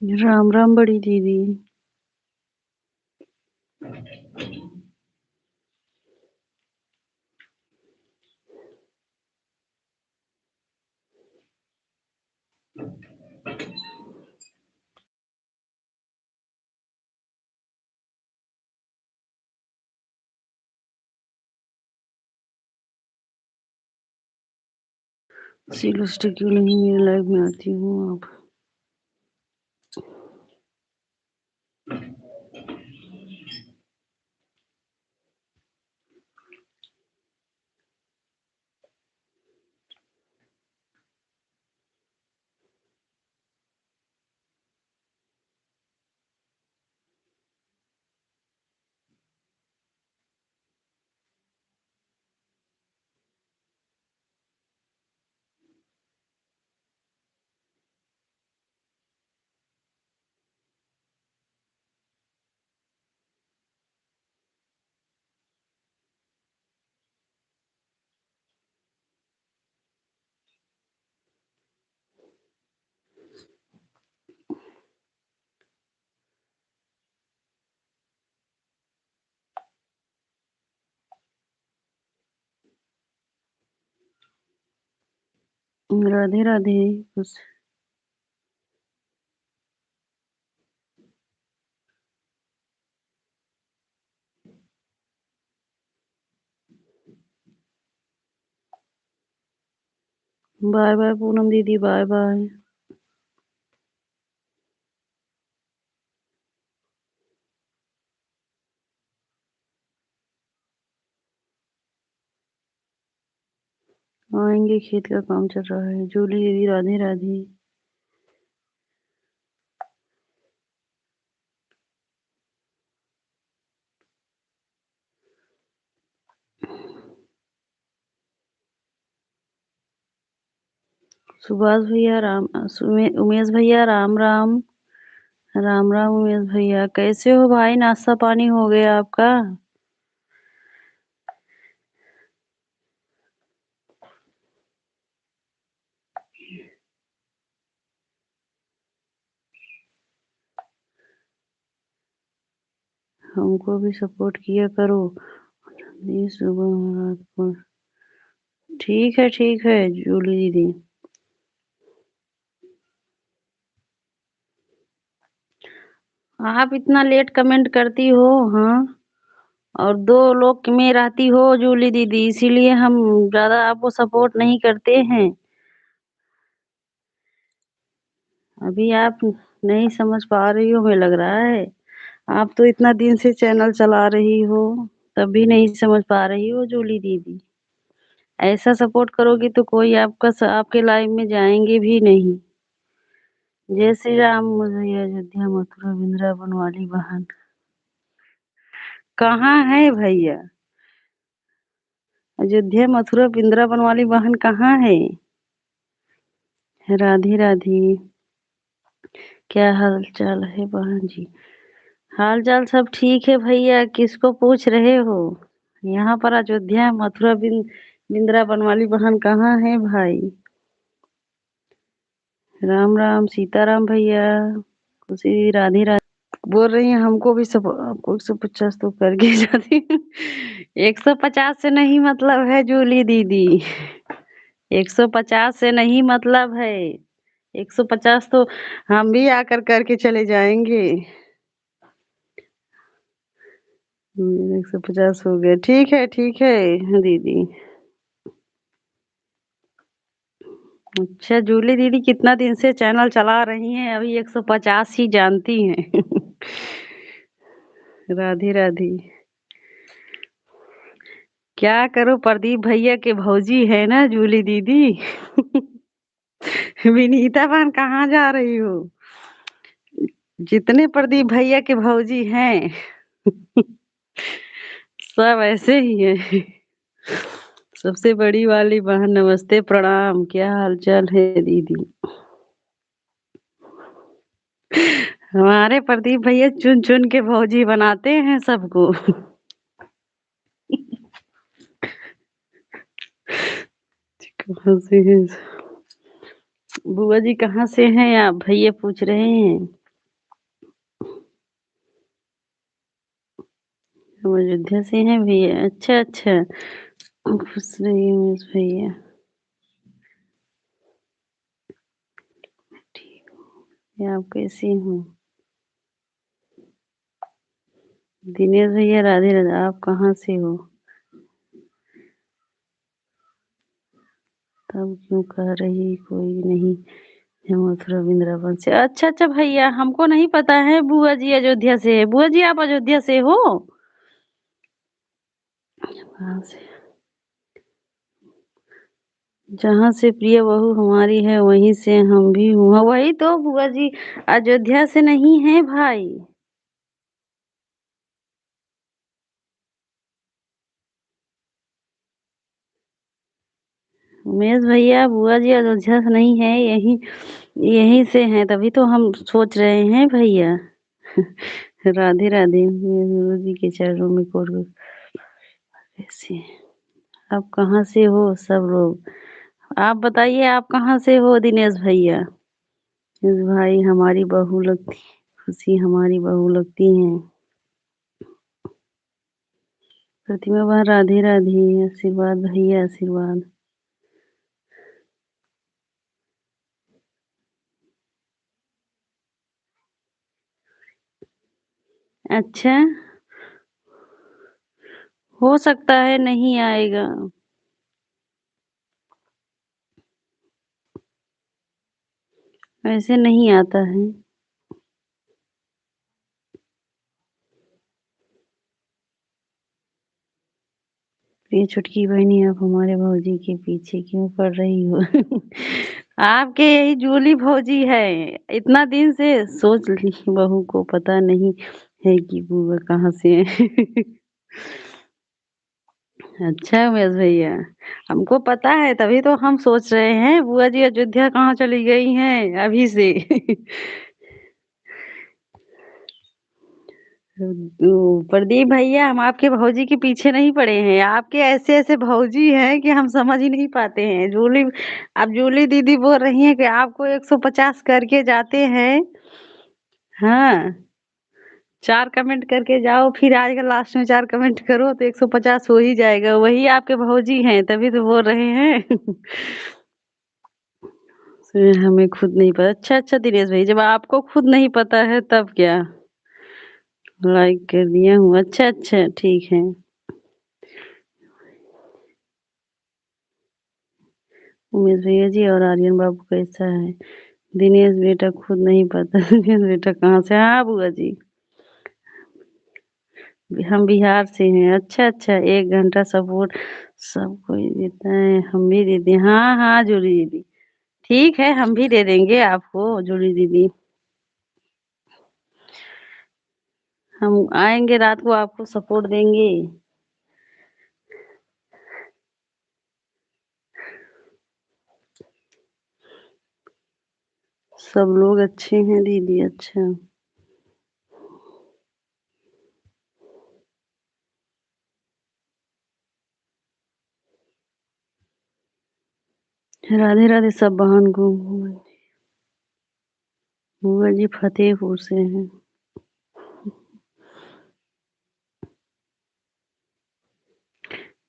राम राम बड़ी दीदी। सिलुस्टे क्यों नहीं मेरे लाइव में आती हूँ आप। राधे राधे। बस बाय बाय पूनम दीदी, बाय बाय। आएंगे, खेत का काम चल रहा है। जूली दीदी राधे राधे। सुभाष भैया राम, उमेश भैया राम राम। राम राम उमेश भैया, कैसे हो भाई? नाश्ता पानी हो गया आपका? हमको भी सपोर्ट किया करो। ये सुबह रात को। ठीक है जूली दीदी। आप इतना लेट कमेंट करती हो, हाँ? और 2 लोग में रहती हो जूली दीदी, इसीलिए हम ज्यादा आपको सपोर्ट नहीं करते हैं। अभी आप नहीं समझ पा रही हो, हमें लग रहा है। आप तो इतना दिन से चैनल चला रही हो, तब भी नहीं समझ पा रही हो जूली दीदी। ऐसा सपोर्ट करोगी तो कोई आपके लाइफ में जाएंगे भी नहीं। जय श्री राम। मुझे अयोध्या मथुरा वृंदावन वाली बहन कहाँ है भैया? अयोध्या मथुरा वृंदावन वाली बहन कहाँ है? राधे राधे। क्या हाल चाल है बहन जी? हाल चाल सब ठीक है भैया, किसको पूछ रहे हो? यहाँ पर अयोध्या मथुरा वृंदावन वाली बहन कहाँ है भाई? राम राम सीताराम भैया। खुशी राधे राधे। बोल रही हैं हमको भी सब, आपको 150 तो करके जाती। 150 से नहीं मतलब है जूली दीदी। 150 से नहीं मतलब है। 150 तो हम भी आकर करके चले जाएंगे। 150 हो गया। ठीक है दीदी। अच्छा जूली दीदी कितना दिन से चैनल चला रही हैं, अभी 150 ही जानती हैं। राधे राधे। क्या करो, प्रदीप भैया के भौजी है ना जूली दीदी। विनीता बहन कहाँ जा रही हो? जितने प्रदीप भैया के भौजी हैं सब ऐसे ही है। सबसे बड़ी वाली बहन, नमस्ते प्रणाम, क्या हाल चाल है दीदी? हमारे प्रदीप भैया चुन चुन के भौजी बनाते हैं सबको। कहाँ से है? बुआ जी कहाँ से हैं आप? भैया पूछ रहे हैं। हम अयोध्या से हैं भैया। अच्छा। खुश रहिए उमेश भैया। ठीक है, आप कैसी हो? दिनेश भैया राधे राधे। आप कहाँ से हो? तब क्यों कह रही कोई नहीं है मथुरा वृंदावन से? अच्छा भैया, हमको नहीं पता है बुआ जी अयोध्या से है। बुआ जी आप अयोध्या से हो? कहाँ से? जहाँ से प्रिय बहू हमारी है वहीं से हम भी हूँ। हाँ, वही तो बुआ जी, अयोध्या से नहीं है भाई। उमेश भैया बुआ जी अयोध्या से नहीं है, यही यहीं से हैं, तभी तो हम सोच रहे हैं भैया। राधे राधे। गुरु जी के चरणों में कोट कैसे? आप कहाँ से हो सब लोग? आप बताइए आप कहाँ से हो दिनेश भैया? इस भाई हमारी बहू लगती, खुशी हमारी बहू लगती हैं। प्रतिमा बहन राधे राधे। आशीर्वाद भैया आशीर्वाद। अच्छा, हो सकता है नहीं आएगा। ऐसे नहीं आता है। ये छुटकी बहनी आप हमारे भौजी के पीछे क्यों पड़ रही हो? आपके यही जूली भौजी है। इतना दिन से सोच ली बहू को पता नहीं है कि बुआ कहाँ से है। अच्छा उमेश भैया, हमको पता है तभी तो हम सोच रहे हैं बुआ जी अयोध्या कहाँ चली गई हैं अभी से। प्रदीप भैया, हम आपके भौजी के पीछे नहीं पड़े हैं। आपके ऐसे ऐसे भौजी हैं कि हम समझ ही नहीं पाते हैं। जूली, अब जूली दीदी बोल रही हैं कि आपको 150 करके जाते हैं। हाँ, 4 कमेंट करके जाओ, फिर आज का लास्ट में 4 कमेंट करो तो 150 हो ही जाएगा। वही आपके भौजी हैं तभी तो बोल रहे हैं। हमें खुद नहीं पता। अच्छा अच्छा दिनेश भाई, जब आपको खुद नहीं पता है तब क्या। लाइक कर दिया हूँ। अच्छा अच्छा ठीक है। उमेश भैया जी और आर्यन बाबू कैसा है? दिनेश बेटा खुद नहीं पता। दिनेश बेटा कहाँ से? हाँ बुआ जी, हम बिहार से हैं। अच्छा अच्छा, 1 घंटा सपोर्ट सब कोई देता है, हम भी देते हैं। हाँ हाँ जूली दीदी, ठीक है, हम भी दे देंगे आपको जूली दीदी। हम आएंगे रात को आपको सपोर्ट देंगे। सब लोग अच्छे हैं दीदी। अच्छा, राधे राधे सब बहन को। बुआ जी फतेहपुर से हैं।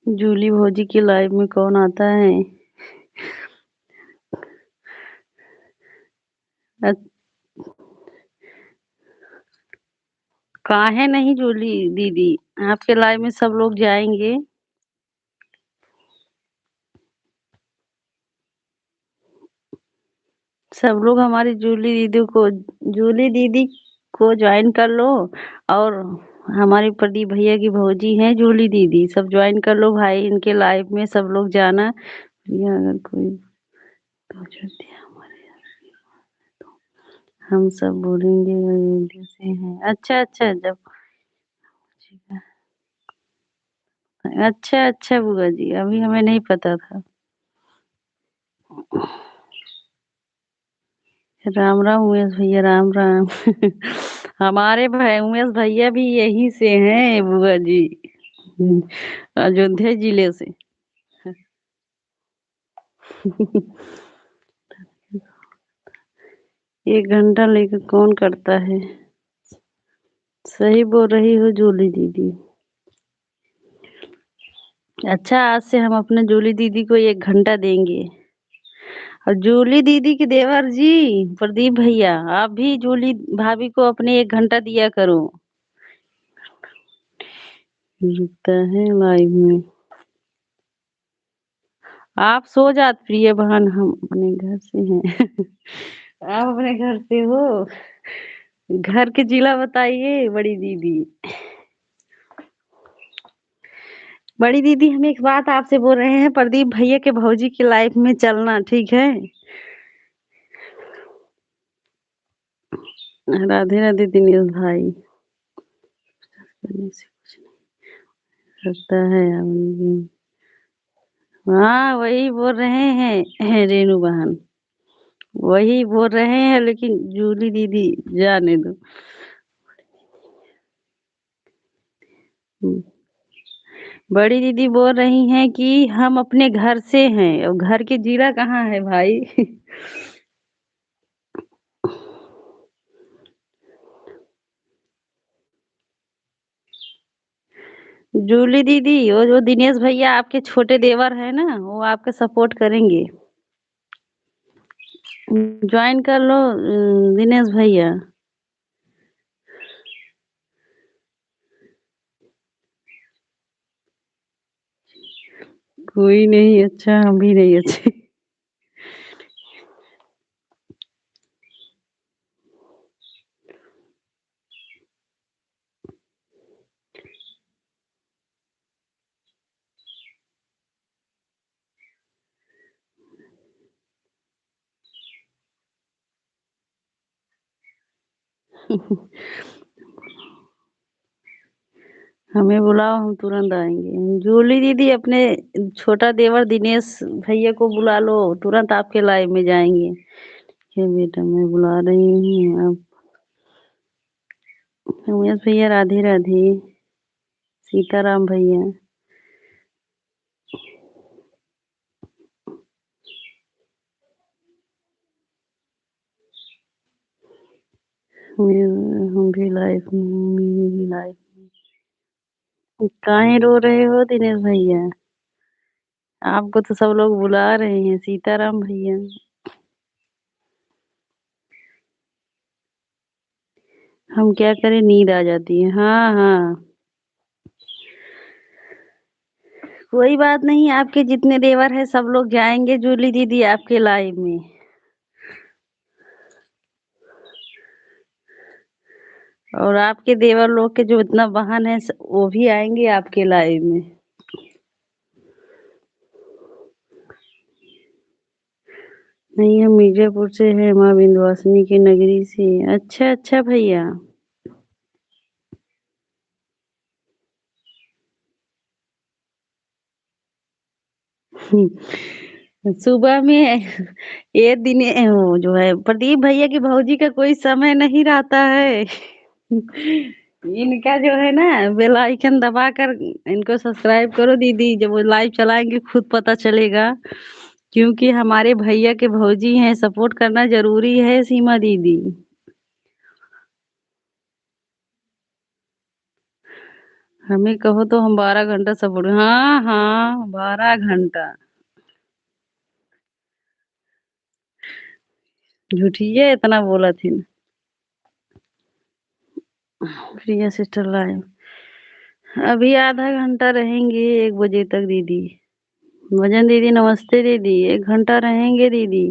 जूली भौजी की लाइव में कौन आता है? अ- काहे नहीं जूली दीदी, आपके लाइव में सब लोग जाएंगे। सब लोग हमारी जूली दीदी को ज्वाइन कर लो। और हमारे प्रदीप भैया की भौजी हैं जूली दीदी, सब ज्वाइन कर लो भाई, इनके लाइव में सब लोग जाना। या अगर कोई पूछ दिया हमारे, हम सब बोलेंगे अयोध्या से हैं। अच्छा अच्छा, जब अच्छा अच्छा बुआ जी, अभी हमें नहीं पता था। राम राम उमेश भैया, राम राम। हमारे भाई उमेश भैया भी यहीं से हैं बुआ जी। अयोध्या जिले से। 1 घंटा लेकर कौन करता है? सही बोल रही हो जूली दीदी। अच्छा, आज से हम अपने जूली दीदी को 1 घंटा देंगे। और जूली दीदी के देवर जी, प्रदीप भैया, आप भी जूली भाभी को अपने 1 घंटा दिया करो। रुकता है लाइव में। आप सो जात प्रिय बहन, हम अपने घर से हैं। आप अपने घर से हो? घर के जिला बताइए बड़ी दीदी। बड़ी दीदी, हम एक बात आपसे बोल रहे हैं, प्रदीप भैया के भौजी की लाइफ में चलना, ठीक है? राधे राधे दिनेश भाई। करने से कुछ नहीं लगता है अब। हाँ वही बोल रहे हैं रेनू बहन, वही बोल रहे हैं, लेकिन जूली दीदी जाने दो। बड़ी दीदी बोल रही हैं कि हम अपने घर से हैं, और घर के जिला कहाँ है भाई? जूली दीदी, वो जो दिनेश भैया आपके छोटे देवर है ना, वो आपका सपोर्ट करेंगे। ज्वाइन कर लो दिनेश भैया। कोई नहीं अच्छा, हम भी नहीं अच्छे। हमें बुलाओ, हम तुरंत आएँगे। जूली दीदी अपने छोटा देवर दिनेश भैया को बुला लो, तुरंत आपके लाइव में जाएँगे। ये बेटा मैं बुला रही हूँ आप। उमेश भैया राधे राधे। सीताराम भैया। हम भी लाइव में, मम्मी भी लाइव। काहे रो रहे हो दिनेश भैया? आपको तो सब लोग बुला रहे हैं, सीताराम भैया। हम क्या करें, नींद आ जाती है। हाँ हाँ, कोई बात नहीं, आपके जितने देवर है सब लोग जाएंगे जूली दीदी आपके लाइव में। और आपके देवर लोग के जो इतना बहन है वो भी आएंगे आपके लाइव में। नहीं, हम मिर्जापुर से है, माँ विंध्यवासिनी की नगरी से। अच्छा अच्छा भैया। सुबह में ये दिन वो जो है प्रदीप भैया की भौजी का कोई समय नहीं रहता है। इनका जो है ना बेल आइकन दबाकर इनको सब्सक्राइब करो दीदी, जब वो लाइव चलाएंगे खुद पता चलेगा। क्योंकि हमारे भैया के भौजी हैं, सपोर्ट करना जरूरी है सीमा दीदी। हमें कहो तो हम 12 घंटा सपोर्ट, हाँ हाँ 12 घंटा। झूठिए इतना बोला थी। प्रिया सिस्टर लाइव अभी आधा घंटा रहेंगे, 1 बजे तक दीदी। भजन दीदी नमस्ते दीदी, 1 घंटा रहेंगे दीदी।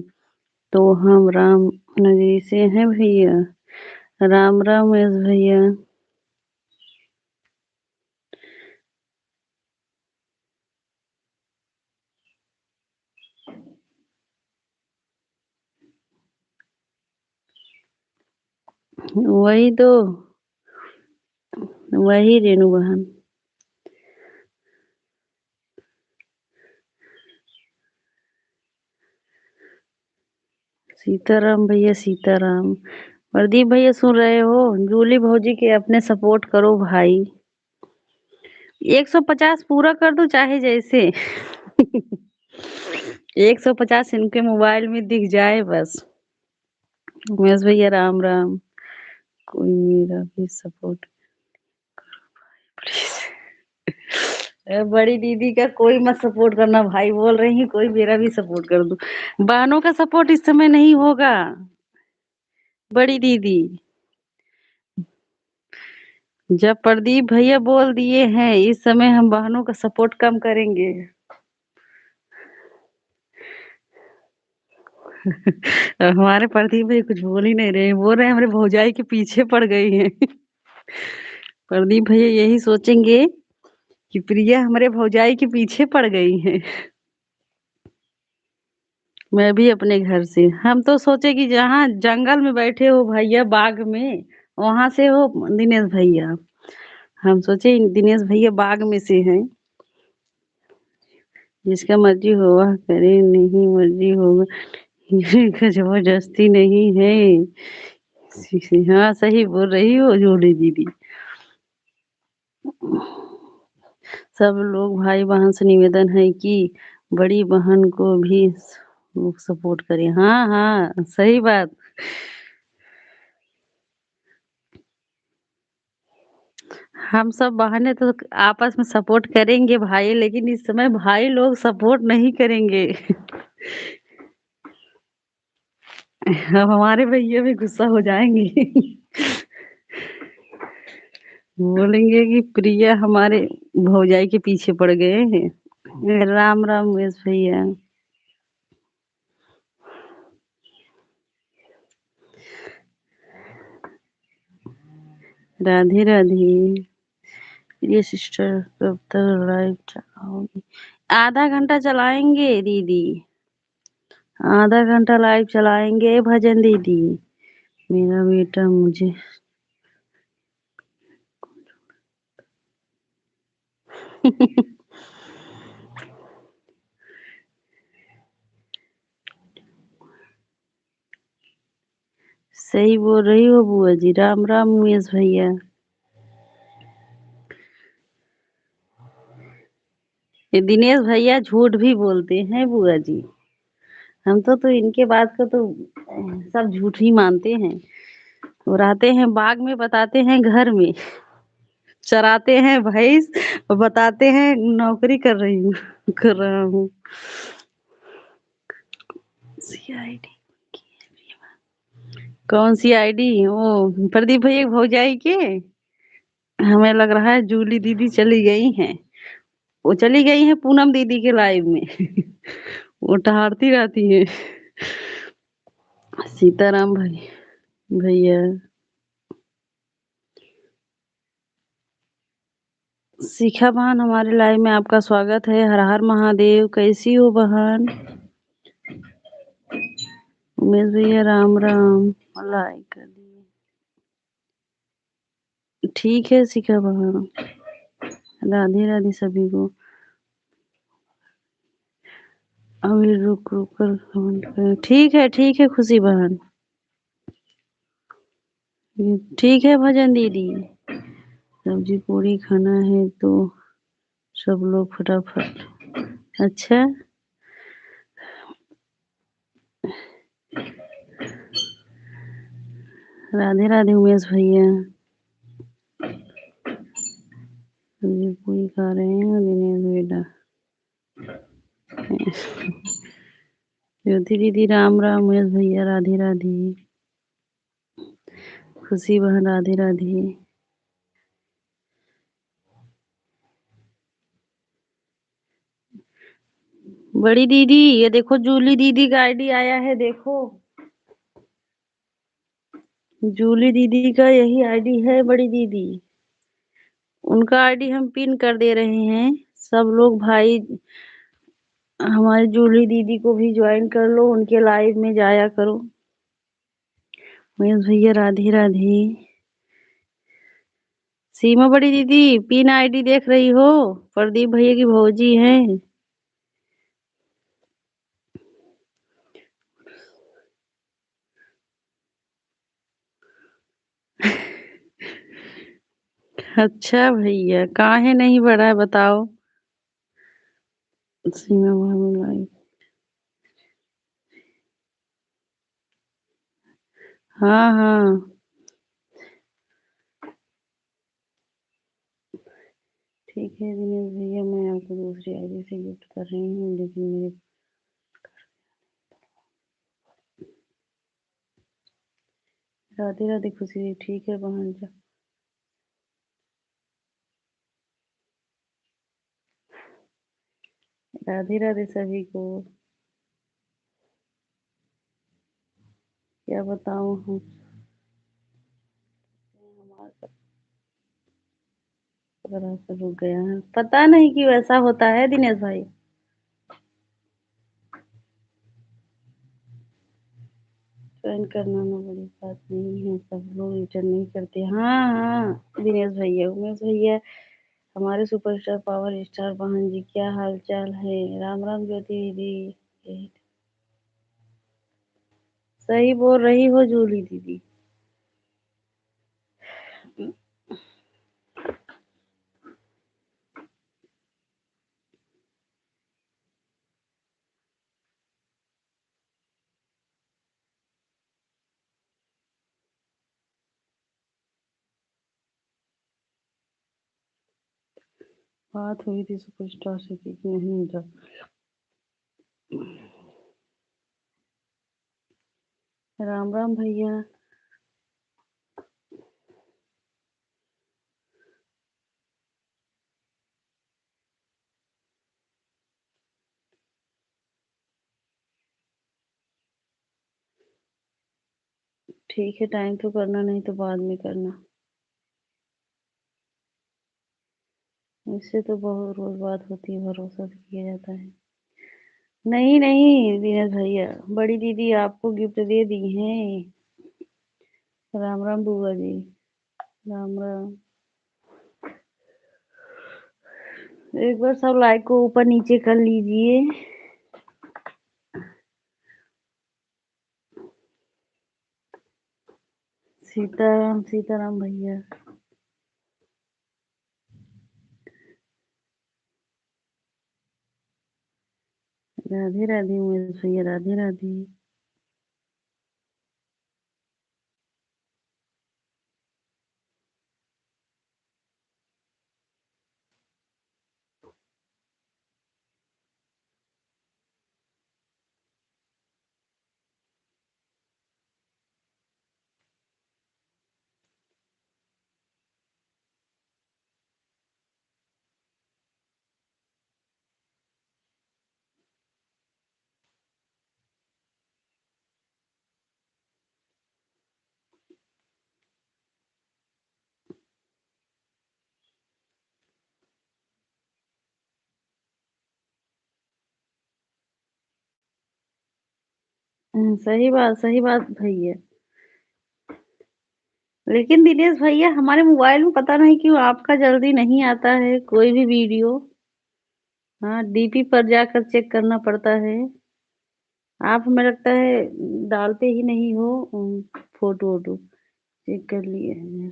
तो हम राम नगरी से हैं भैया। राम राम महेश भैया। वही तो, वही रेणु बहन। सीताराम भैया सीताराम। प्रदीप भैया सुन रहे हो? जूली भौजी के अपने सपोर्ट करो भाई। 150 पूरा कर दो चाहे जैसे। 150 इनके मोबाइल में दिख जाए बस। उमेश भैया राम राम। कोई मेरा भी सपोर्ट प्लीज। बड़ी दीदी का कोई मत सपोर्ट करना भाई, बोल रही है कोई मेरा भी सपोर्ट कर दो। बहनों का सपोर्ट इस समय नहीं होगा बड़ी दीदी। जब प्रदीप भैया बोल दिए हैं इस समय हम बहनों का सपोर्ट कम करेंगे। हमारे प्रदीप भैया कुछ बोल ही नहीं रहे, बोल रहे हैं हमारे भौजाई के पीछे पड़ गई हैं। प्रदीप भैया यही सोचेंगे कि प्रिया हमारे भौजाई के पीछे पड़ गई है। मैं भी अपने घर से, हम तो सोचे कि जहाँ जंगल में बैठे हो भैया बाग में, वहां से हो दिनेश भैया। हम सोचे दिनेश भैया बाग में से हैं। जिसका मर्जी हो वह करे, नहीं मर्जी होगा। ये जबरदस्ती नहीं है। हाँ सही बोल रही हो जोड़ी दीदी। सब लोग भाई बहन से निवेदन है कि बड़ी बहन को भी सपोर्ट करें। हाँ हाँ सही बात। हम सब बहनें तो आपस में सपोर्ट करेंगे भाई, लेकिन इस समय भाई लोग सपोर्ट नहीं करेंगे। अब हमारे भैया भी गुस्सा हो जाएंगे। बोलेंगे कि प्रिया हमारे भौजाई के पीछे पड़ गए हैं। राम राम महेश भैया। राधे राधे। प्रिय सिस्टर कब तक लाइव चलाओगी? आधा घंटा चलाएंगे दीदी, आधा घंटा लाइव चलाएंगे भजन दीदी। मेरा बेटा मुझे सही बोल रही हो बुआ जी। राम राम उमेश भैया। ये दिनेश भैया झूठ भी बोलते हैं बुआ जी। हम तो इनके बात को तो सब झूठ ही मानते हैं। वो रहते हैं बाग में, बताते हैं घर में। चराते हैं भैंस और बताते हैं नौकरी कर रही हूँ, कर रहा हूँ। CID कौन सी आईडी? वो प्रदीप भैया की भौजाई के। हमें लग रहा है जूली दीदी चली गई हैं। वो चली गई हैं पूनम दीदी के लाइव में। वो टहलती रहती है। सीताराम भाई भैया। शिखा बहन, हमारे लाइव में आपका स्वागत है। हर हर महादेव। कैसी हो बहन? उमेश भैया राम राम। लाइक कर दिए। ठीक है शिखा बहन। राधे राधे सभी को। अभी रुक रुक कर कमेंट करें। ठीक है खुशी बहन। ठीक है भजन दीदी। सब्जी पूरी खाना है तो सब लोग फटाफट। अच्छा। राधे राधे उमेश भैया। सब्जी पूरी खा रहे हैं दिनेश बेटा। ज्योति दीदी राम राम। उमेश भैया राधे राधे। खुशी बहन राधे राधे। बड़ी दीदी ये देखो, जूली दीदी का आईडी आया है, देखो। जूली दीदी का यही आईडी है बड़ी दीदी। उनका आईडी हम पिन कर दे रहे हैं। सब लोग भाई हमारी जूली दीदी को भी ज्वाइन कर लो, उनके लाइव में जाया करो। महेश भैया राधे राधे। सीमा बड़ी दीदी पिन आईडी देख रही हो? प्रदीप भैया की भौजी हैं। अच्छा भैया, काहे नहीं बढ़ा है बताओ। सीमा भाभी लाइव। हाँ हाँ ठीक है दिनेश भैया, मैं आपको दूसरी आईडी से गिफ्ट कर रही हूँ, लेकिन मेरे। राधे राधे खुशी। ठीक है बहन जा। राधे राधे सभी को। क्या बताऊँ हम। हमारा तरह से रुक गया है, पता नहीं क्यों ऐसा होता है दिनेश भाई। ज्वाइन करना ना बड़ी बात नहीं है, सब लोग रिटर्न नहीं करते। हाँ हाँ दिनेश भैया, उमेश भैया हमारे सुपरस्टार पावर स्टार बहन जी, क्या हाल चाल है? राम राम ज्योति दीदी। सही बोल रही हो जूली दीदी। बात हुई थी सुपरस्टार से कि नहीं था। राम राम भैया। ठीक है, टाइम तो करना, नहीं तो बाद में करना। इससे तो बहुत रोज बात होती है, भरोसा भी किया जाता है। नहीं नहीं दिनेश भैया, बड़ी दीदी आपको गिफ्ट दे दी हैं। राम राम बुआ जी। राम राम। एक बार सब लाइक को ऊपर नीचे कर लीजिए। सीताराम सीताराम भैया। राधे राधे उमेश भैया, राधे राधे। सही बात भैया। लेकिन दिनेश भैया हमारे मोबाइल में पता नहीं क्यों आपका जल्दी नहीं आता है कोई भी वीडियो। हाँ, डीपी पर जाकर चेक करना पड़ता है। आप हमें लगता है डालते ही नहीं हो फोटो वोटो। चेक कर लिए हैं।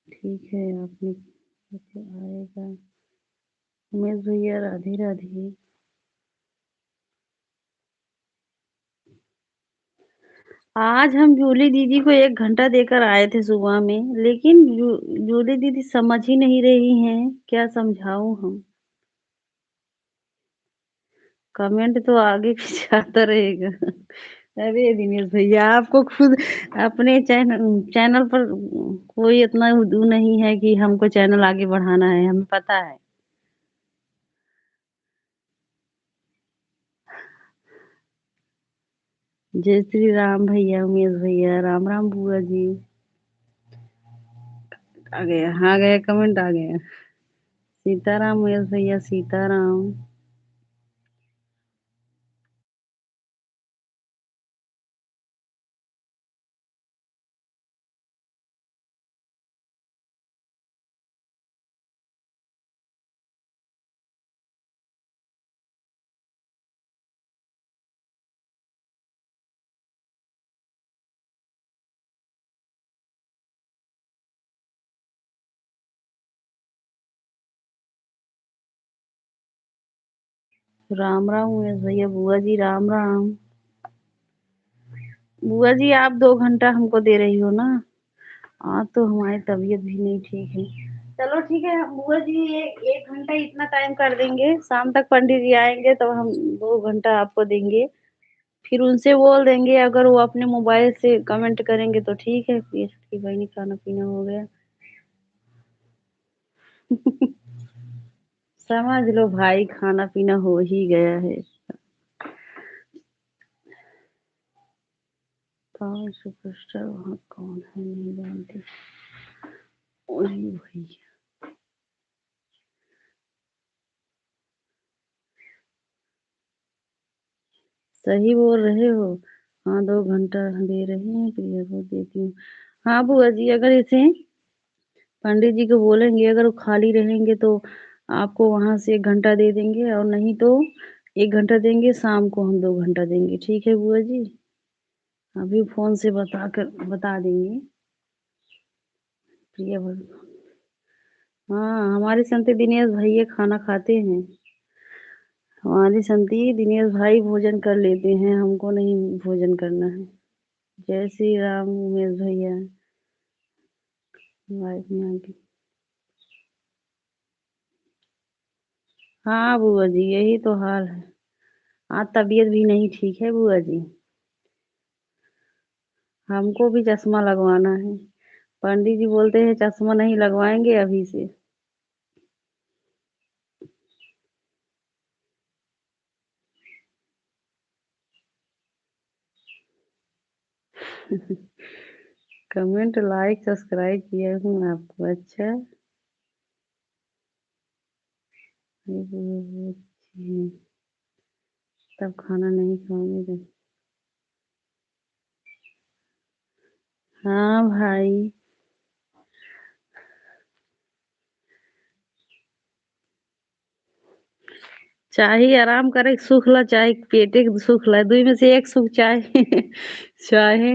ठीक है आपने तो आएगा। उमेश भैया राधे राधे। आज हम जूली दीदी को 1 घंटा देकर आए थे सुबह में, लेकिन जूली दीदी समझ ही नहीं रही हैं। क्या समझाऊं हम? कमेंट तो आगे पीछे आता रहेगा। अरे दिनेश भैया आपको खुद अपने चैनल पर कोई इतना वो नहीं है कि हमको चैनल आगे बढ़ाना है, हमें पता है। जय श्री राम भैया, उमेश भैया, राम राम बुआ जी। आ गया कमेंट आ गया। सीताराम उमेश भैया, सीताराम। राम राम उमेश भैया, बुआ जी राम राम। बुआ जी आप 2 घंटा हमको दे रही हो ना। हाँ तो हमारी तबीयत भी नहीं ठीक है। चलो ठीक है बुआ जी, एक 1 घंटा इतना टाइम कर देंगे, शाम तक पंडित जी आएंगे तो हम 2 घंटा आपको देंगे। फिर उनसे बोल देंगे, अगर वो अपने मोबाइल से कमेंट करेंगे तो ठीक है, फिर कि भाई खाना पीना हो गया। समझ लो भाई खाना पीना हो ही गया है। पावर सुपरस्टार वहाँ कौन है नहीं जानती। वही भैया। सही बोल रहे हो। हाँ 2 घंटा दे रहे हैं, प्रिया को देती हूँ। हाँ बुआ जी, अगर इसे पंडित जी को बोलेंगे, अगर वो खाली रहेंगे तो आपको वहां से 1 घंटा दे देंगे, और नहीं तो 1 घंटा देंगे, शाम को हम 2 घंटा देंगे। ठीक है बुआ जी, अभी फोन से बता देंगे। प्रिया बोल। हाँ हमारी संते दिनेश भैया खाना खाते हैं। हमारी संती दिनेश भाई भोजन कर लेते हैं, हमको नहीं भोजन करना है। जय श्री राम उमेश भैया। वाइफ में आके। हाँ बुआ जी यही तो हाल है। आज तबीयत भी नहीं ठीक है बुआ जी। हमको भी चश्मा लगवाना है। पंडित जी बोलते हैं चश्मा नहीं लगवाएंगे अभी से। कमेंट लाइक सब्सक्राइब किया हूँ आपको। अच्छा। तब खाना नहीं खाओगे तो। हाँ भाई। चाहे आराम करे सुख ला चाहे पेटे के सुख ला दुई में से एक सुख चाहे चाहे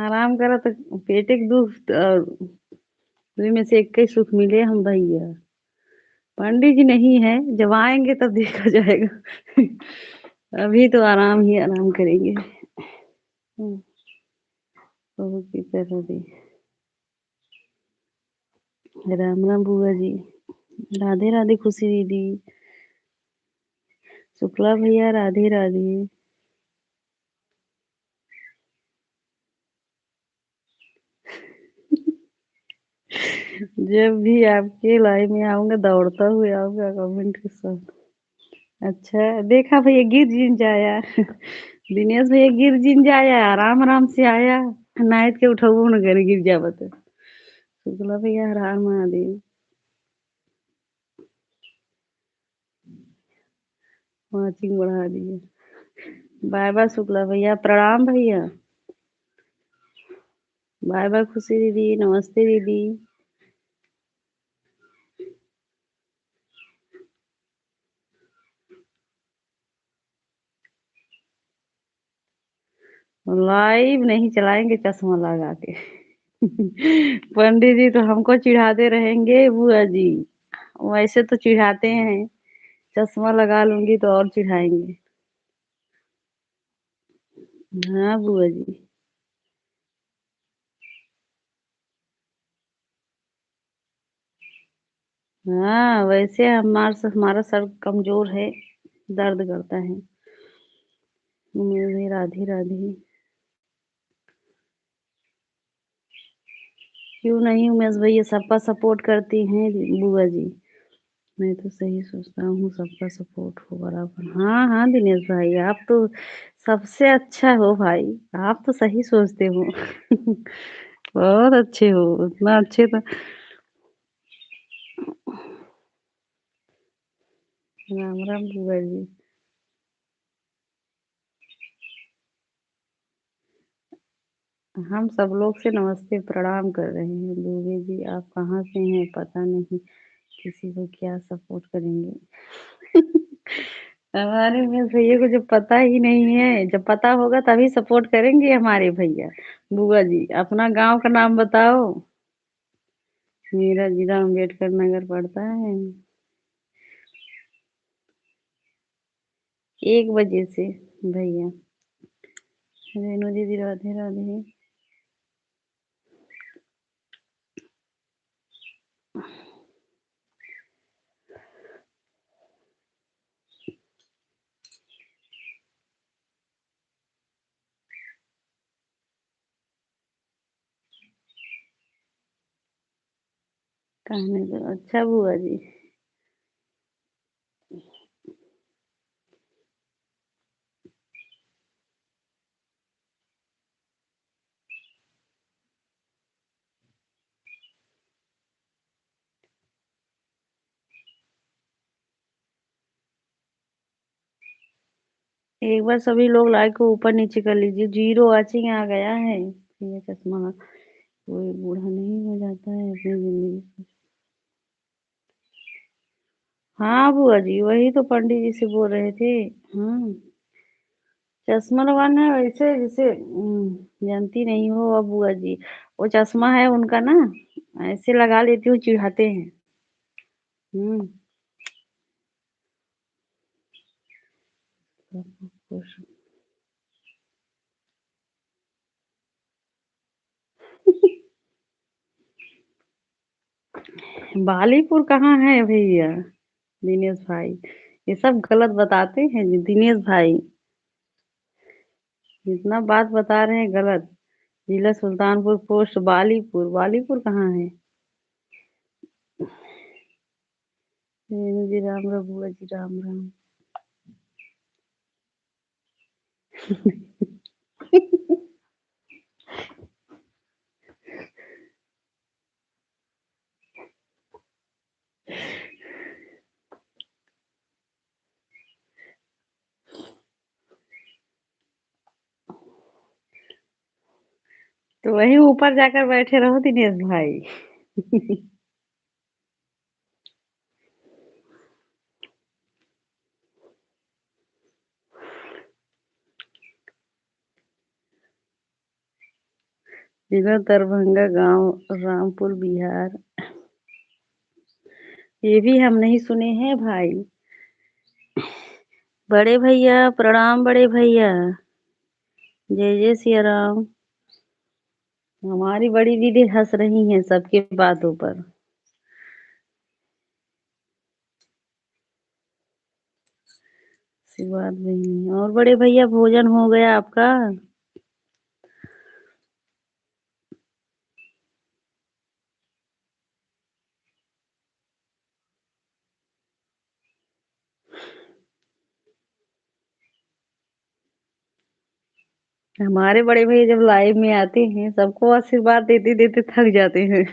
आराम करा तो पेटे के दुख और दुई में से एक ही सुख मिले हम भैया। पंडित जी नहीं है, जब आएँगे तब देखा जाएगा। अभी तो आराम ही आराम करेंगे। हुँ, प्रभु की तरह दी। राम राम बुआ जी। राधे राधे खुशी दीदी। शुक्ला भैया राधे राधे। जब भी आपके लाइव में आऊँगा दौड़ता हुआ आऊँगा कमेंट के साथ। अच्छा, देखा भैया गिर जिन जाया। दिनेश भैया गिर जिन जाया, आराम-आराम से आया। नाइत के उठबो न करे गिर जावत। शुक्ला भैया हर हर महादेव। वाचिंग बढ़ा दिए। बाय-बाय शुक्ला भैया, प्रणाम भैया। बाय-बाय खुशी दीदी, नमस्ते दीदी। लाइव नहीं चलाएँगे चश्मा लगा के। पंडित जी तो हमको चिढ़ाते रहेंगे बुआ जी। वैसे तो चिढ़ाते हैं, चश्मा लगा लूँगी तो और चिढ़ाएँगे। हाँ, बुआ जी। हाँ, वैसे हमारा सर कमज़ोर है, दर्द करता है। राधे राधे। क्यों नहीं उमेश भैया सबका सपोर्ट करती हैं बुआ जी। मैं तो सही सोचता हूँ सबका सपोर्ट हो बराबर। हाँ, हाँ दिनेश भाई आप तो सबसे अच्छा हो भाई, आप तो सही सोचते हो। बहुत अच्छे हो, उतना अच्छे तो राम राम बुआ जी। हम सब लोग से नमस्ते प्रणाम कर रहे हैं। बुआ जी आप कहाँ से हैं पता नहीं, किसी को क्या सपोर्ट करेंगे। हमारे में भैया को जब पता ही नहीं है, जब पता होगा तभी सपोर्ट करेंगे हमारे भैया। बुआ जी अपना गांव का नाम बताओ। मेरा जिला अम्बेडकर नगर पड़ता है। 1 बजे से भैया। रेणु दीदी राधे राधे। कहने दो अच्छा बुआ जी। एक बार सभी लोग लाइक को ऊपर नीचे कर लीजिए, 0 वॉचिंग आ गया है। ये चश्मा कोई बूढ़ा नहीं हो जाता है अपनी जिंदगी से। हाँ बुआ जी वही तो पंडित जी से बोल रहे थे। हाँ चश्मा लगवाना है वैसे जैसे जानती नहीं हो अब बुआ जी, वो चश्मा है उनका ना, ऐसे लगा लेती हूँ चिढ़ाते हैं। हम्म। बालीपुर कहाँ है भैया दिनेश भाई, ये सब गलत बताते हैं जी दिनेश भाई। जितना बात बता रहे हैं गलत। जिला सुल्तानपुर पोस्ट बालीपुर, बालीपुर कहाँ है? जी राम राम बुआ जी राम राम। तो वहीं ऊपर जाकर बैठे रहो दिनेश भाई। जिला दरभंगा गांव रामपुर बिहार। ये भी हम नहीं सुने हैं भाई। बड़े भैया प्रणाम, बड़े भैया। जय जय सिया राम। हमारी बड़ी दीदी हंस रही हैं सबके बातों पर। ऐसी बात भी नहीं। और बड़े भैया भोजन हो गया आपका? हमारे बड़े भैया जब लाइव में आते हैं सबको आशीर्वाद देते देते थक जाते हैं।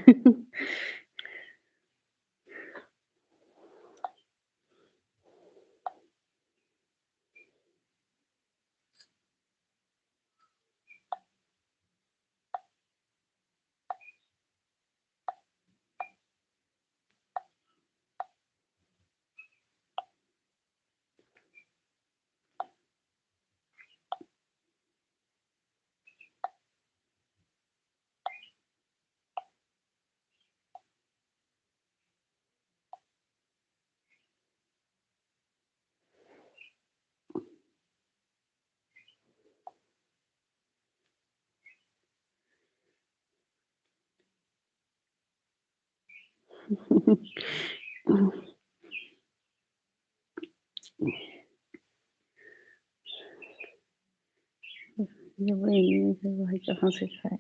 ये भाई कहाँ से खाए?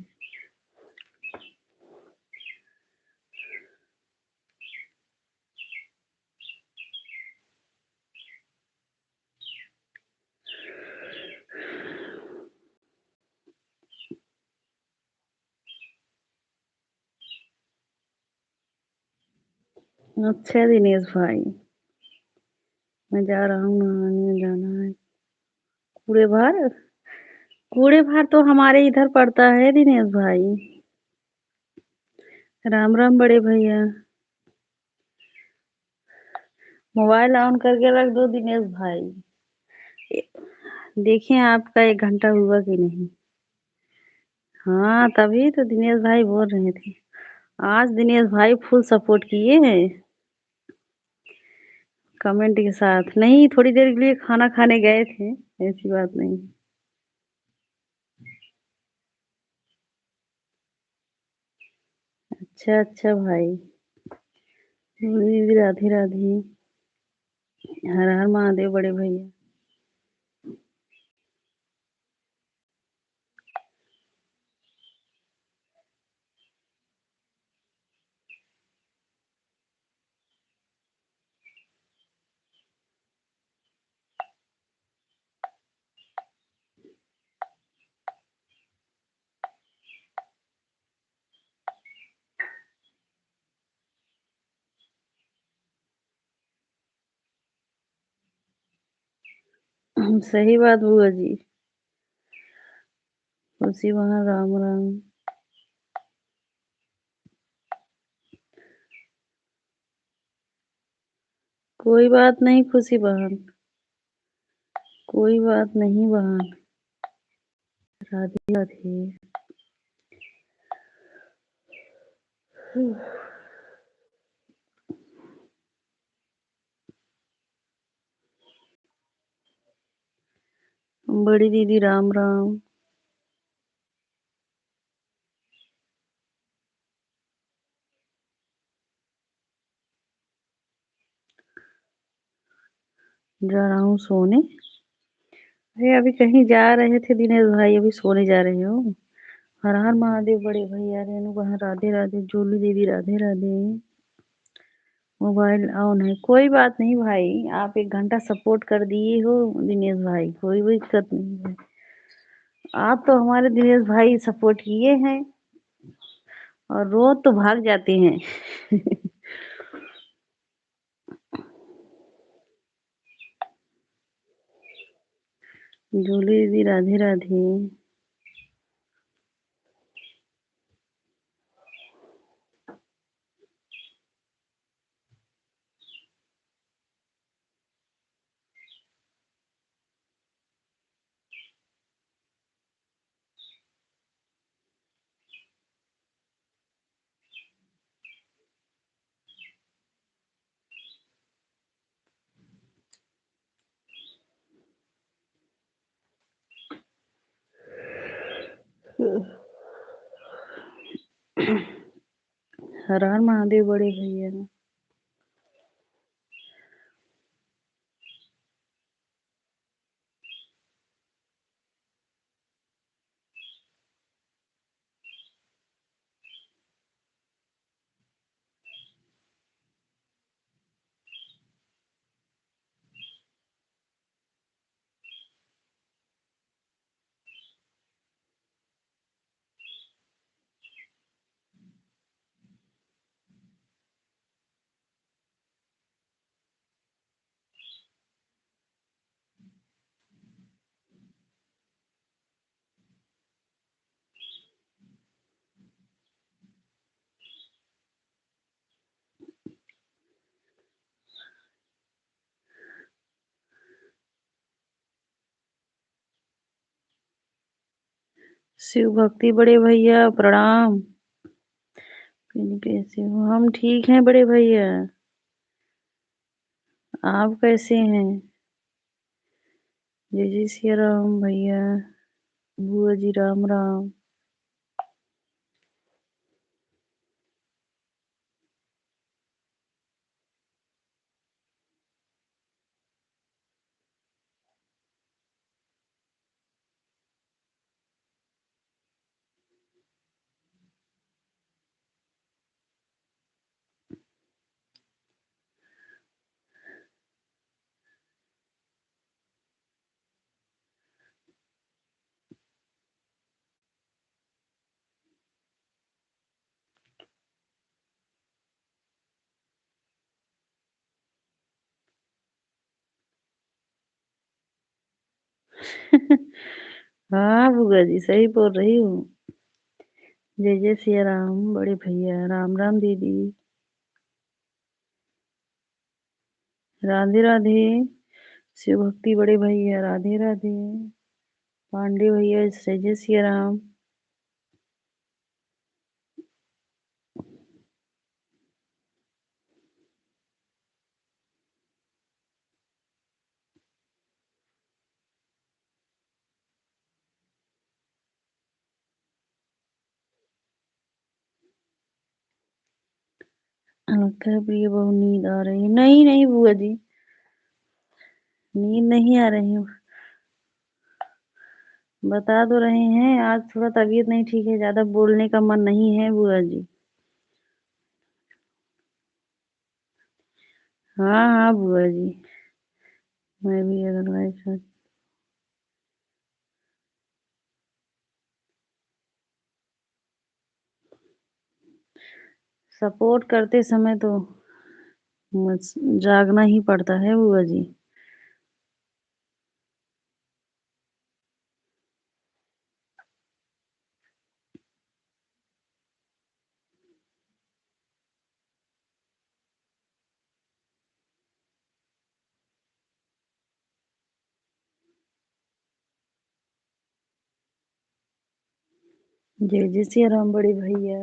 अच्छा दिनेश भाई, मैं जा रहा हूँ नहाने, जाना है। कूड़े बाहर, कूड़े बाहर तो हमारे इधर पड़ता है दिनेश भाई। राम राम बड़े भैया। मोबाइल ऑन करके रख दो दिनेश भाई। देखिए आपका 1 घंटा हुआ कि नहीं। हाँ तभी तो दिनेश भाई बोल रहे थे। आज दिनेश भाई फुल सपोर्ट किए हैं कमेंट के साथ। नहीं, थोड़ी देर के लिए खाना खाने गए थे, ऐसी बात नहीं। अच्छा अच्छा भाई। दीदी राधे राधे। हर हर महादेव बड़े भैया। सही बात बुआ जी। खुशी वहाँ राम राम। कोई बात नहीं खुशी बहन, कोई बात नहीं बहन। राधे राधे। बड़ी दीदी राम राम। जा रहा हूँ सोने। अरे अभी कहीं जा रहे थे दिनेश भाई, अभी सोने जा रहे हो? हर हर महादेव बड़े भैया। रेणु कहाँ राधे राधे। जूली दीदी राधे राधे। मोबाइल ऑन है, कोई बात नहीं भाई। आप 1 घंटा सपोर्ट कर दिए हो दिनेश भाई, कोई भी दिक्कत नहीं है। आप तो हमारे दिनेश भाई सपोर्ट किए हैं और रोज तो भाग जाते हैं। जूली दीदी राधे राधे। हर हर महादेव बड़े भैया। शिव भक्ति बड़े भैया प्रणाम। कैसे हो? हम ठीक हैं बड़े भैया। आप कैसे हैं? जय जय सिया राम भैया। बुआ जी राम राम। हाँ बुआ जी सही बोल रही हूँ। जय जय सिया राम बड़े भैया। राम राम दीदी। राधे राधे। शिव भक्ति बड़े भैया राधे राधे। पांडे भैया जय जय सिया राम। लगता है प्रिय बहु नींद आ रही है। नहीं नहीं बुआ जी नींद नहीं आ रही। बता तो रहे हैं आज थोड़ा तबीयत नहीं ठीक है, ज्यादा बोलने का मन नहीं है बुआ जी। हाँ हाँ बुआ जी। मैं भी अगर लाइफ सपोर्ट करते समय तो जागना ही पड़ता है बुआ जी। जय जय सिया राम बड़े भैया।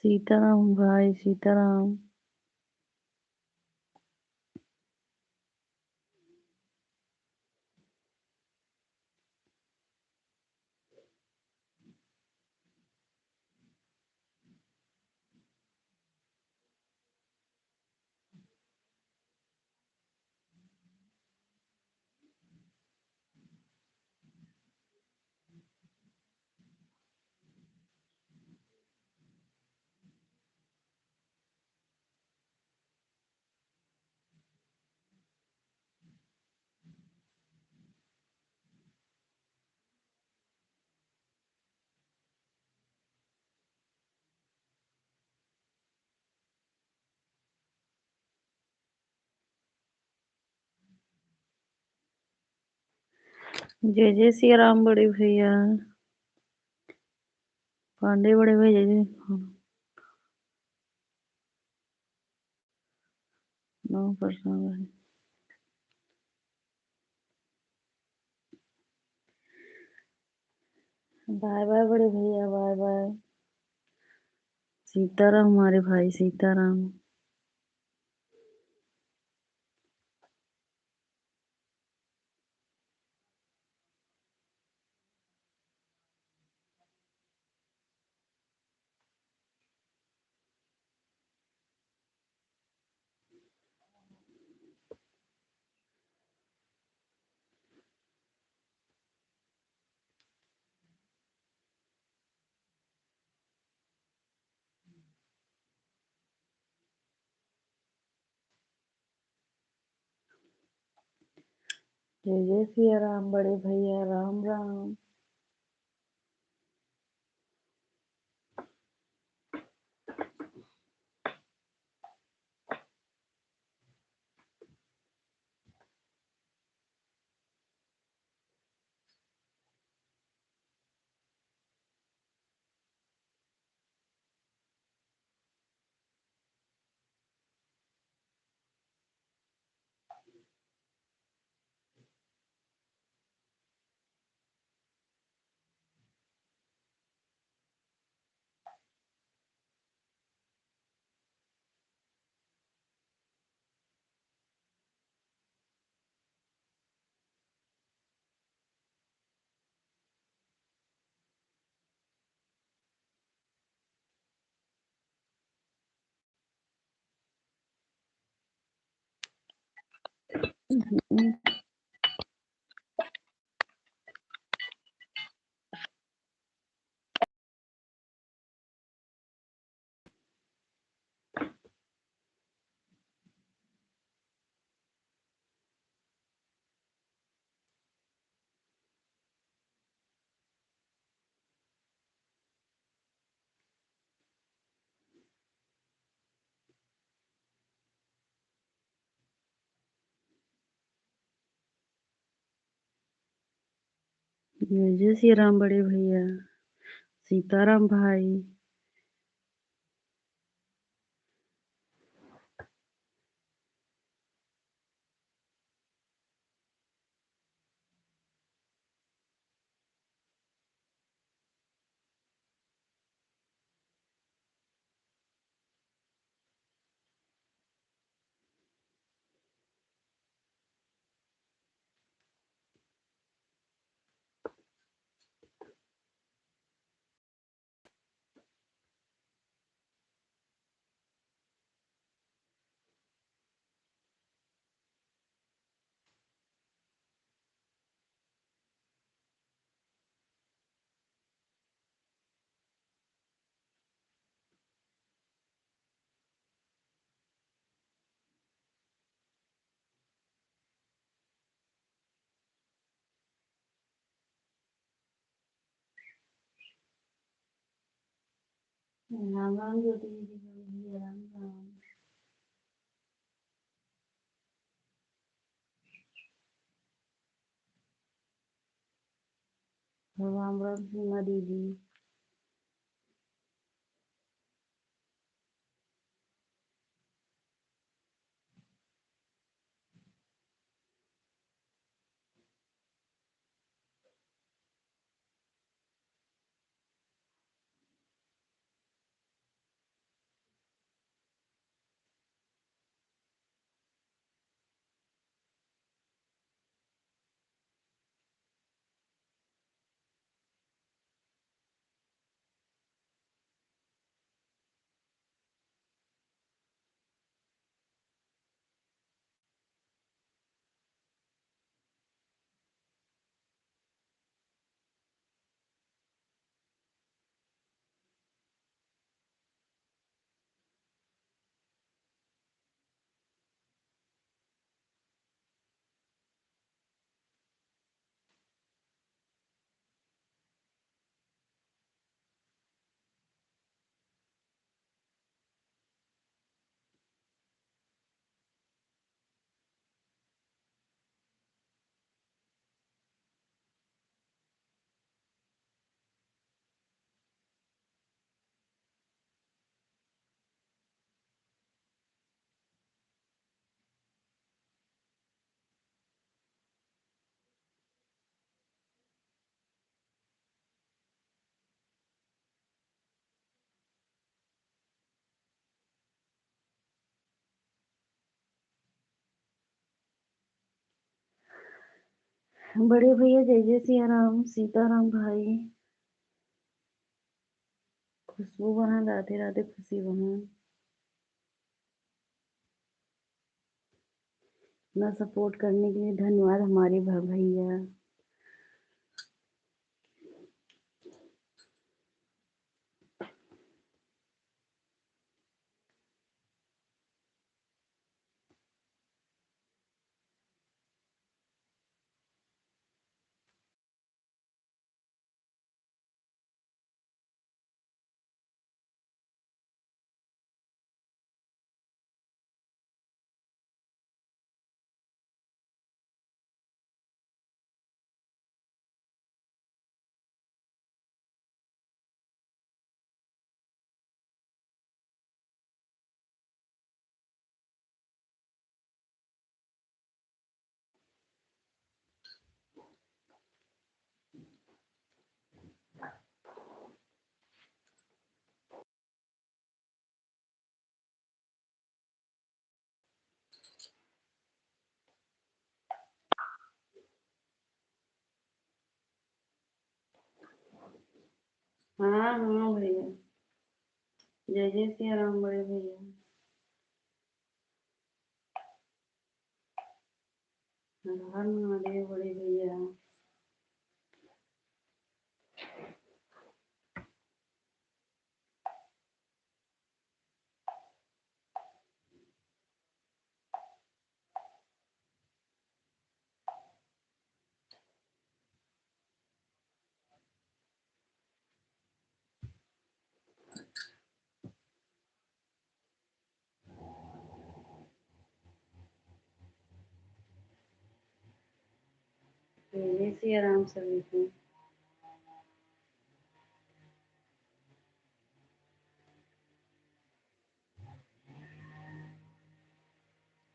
सीताराम भाई सीताराम। जय जय सिया राम बड़े भैया। पांडे बड़े भैया जय जय। 9%। बाय बाय बड़े भैया, बाय बाय। सीताराम हमारे भाई, सीताराम। जय जय सिया राम बड़े भैया, राम राम। जय जय सिया राम बड़े भैया, सीताराम भाई। राम राम ज्योति दीदी बड़े भैया, राम राम। राम राम सीमा दीदी। बड़े भैया जय जय सिया राम, सीताराम भाई, खुशबू बहन राधे राधे, खुशी बहन, इतना सपोर्ट करने के लिए धन्यवाद हमारे भैया। हाँ हाँ भैया, जय जय सिया राम बड़े भैया। हर हर महादेव बड़े भैया। जय जय सिया राम सभी को।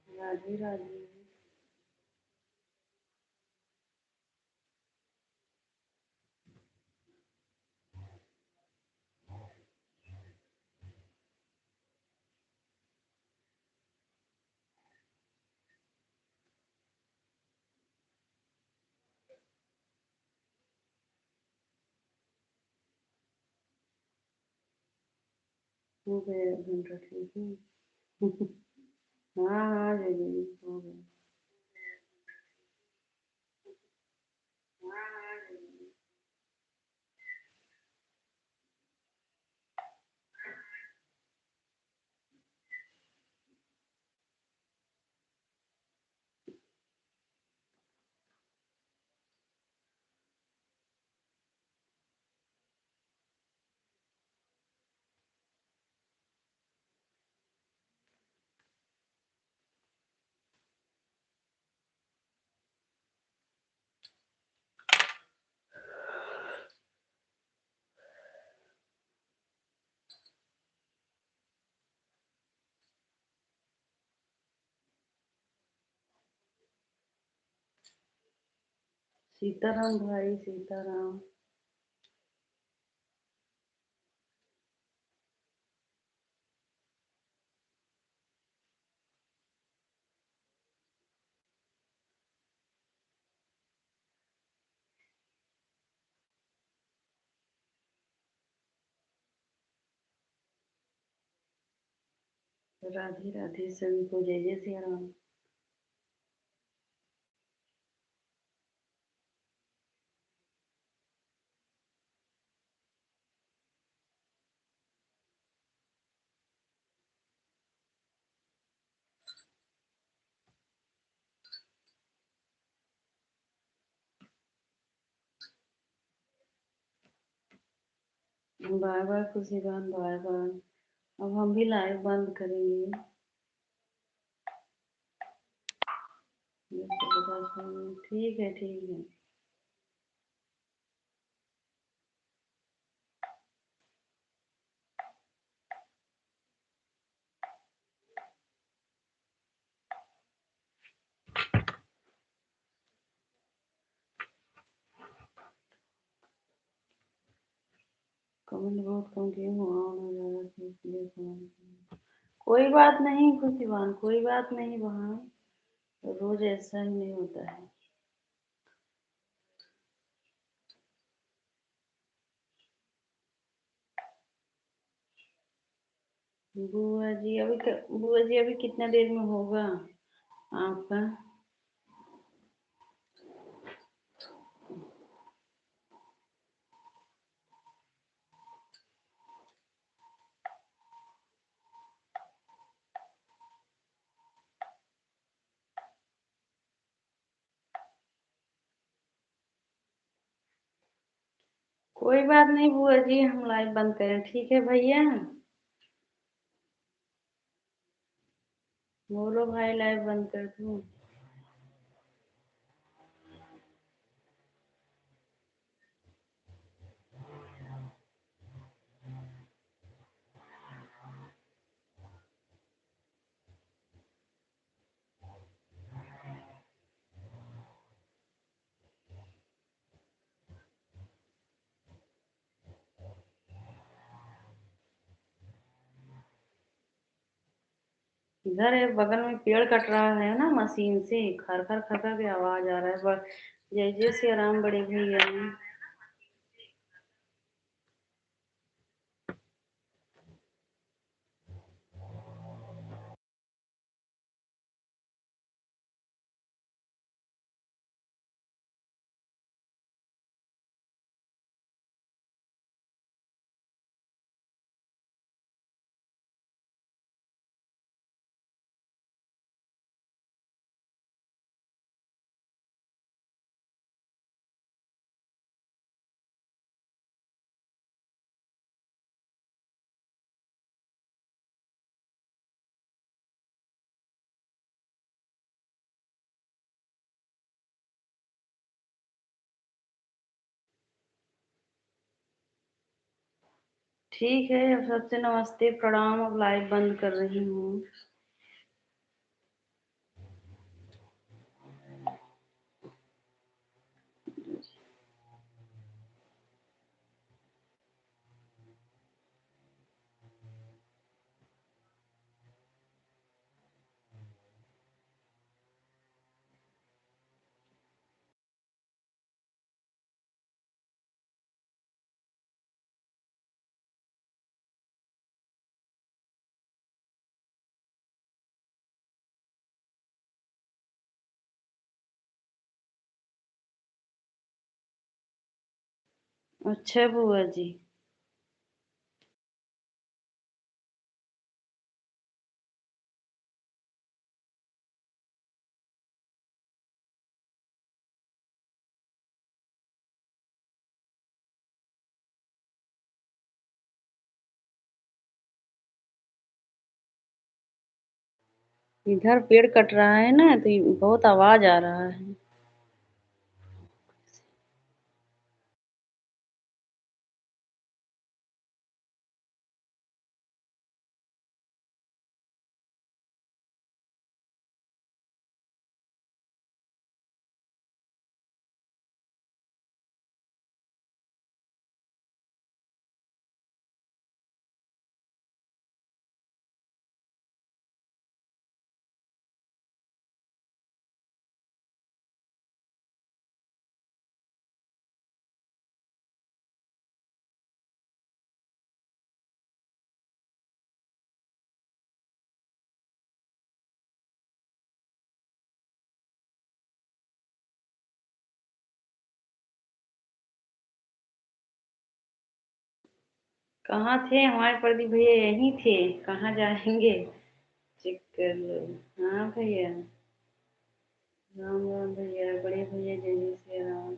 राधे राधे। हो गया घंटा, ठीक है। हाँ हाँ जय जय, हो गया। सीताराम भाई, सीताराम। राधे राधे सभी को, जय जय सिया राम। बाय बाय खुशी बहन, बाय बाय। अब हम भी लाइव बंद करेंगे। ठीक है, ठीक है। कमेंट बहुत कम किए, हुआ ना ज्यादा तो इसलिए कमेंट। कोई बात नहीं खुशी बहन, कोई बात नहीं बहन, रोज ऐसा ही नहीं होता है। बुआ जी अभी कितना देर में होगा आपका? कोई बात नहीं बुआ जी, हम लाइव बंद करें, ठीक है भैया? बोलो भाई, लाइव बंद कर दूं? इधर है बगल में पेड़ कट रहा है ना मशीन से, खर खर खर खर के आवाज आ रहा है। जय जय श्री राम बड़े भैया। ठीक है, अब सबसे नमस्ते प्रणाम, अब लाइव बंद कर रही हूँ। अच्छा बुआ जी। इधर पेड़ कट रहा है ना, तो बहुत आवाज आ रहा है। कहाँ थे हमारे प्रदीप भैया? यहीं थे, कहाँ जाएंगे? चेक कर लो। हाँ भैया। राम राम भैया, बड़े भैया, जय जय श्री राम।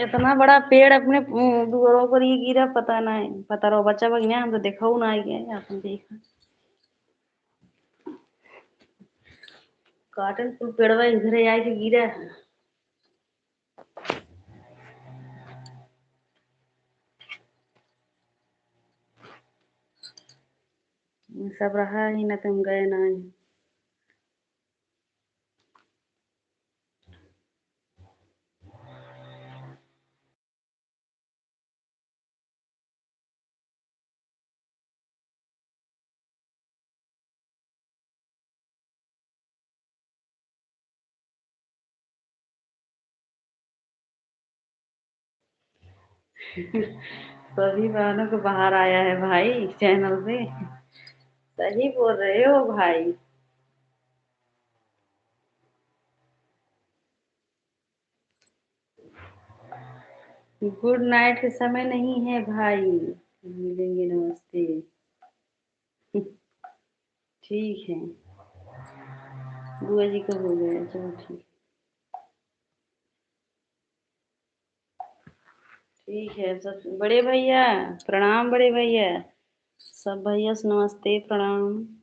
इतना बड़ा पेड़ अपने दुआरों पर ही गिरा, पता नहीं, पता रहो बच्चा बगिया, हम तो देखा ना गया, आपने देखा? काटन फूल पेड़वा इधर आए के गिरा है। सब रहा ही ना, तुम गए ना। सभी बहनों को बाहर आया है भाई चैनल पे। सही बोल रहे हो भाई। गुड नाइट के समय नहीं है भाई, मिलेंगे, नमस्ते। ठीक है। बुआ जी को हो गया, चलो ठीक। ठीक है सब बड़े भैया, प्रणाम बड़े भैया। सब भैया से नमस्ते प्रणाम।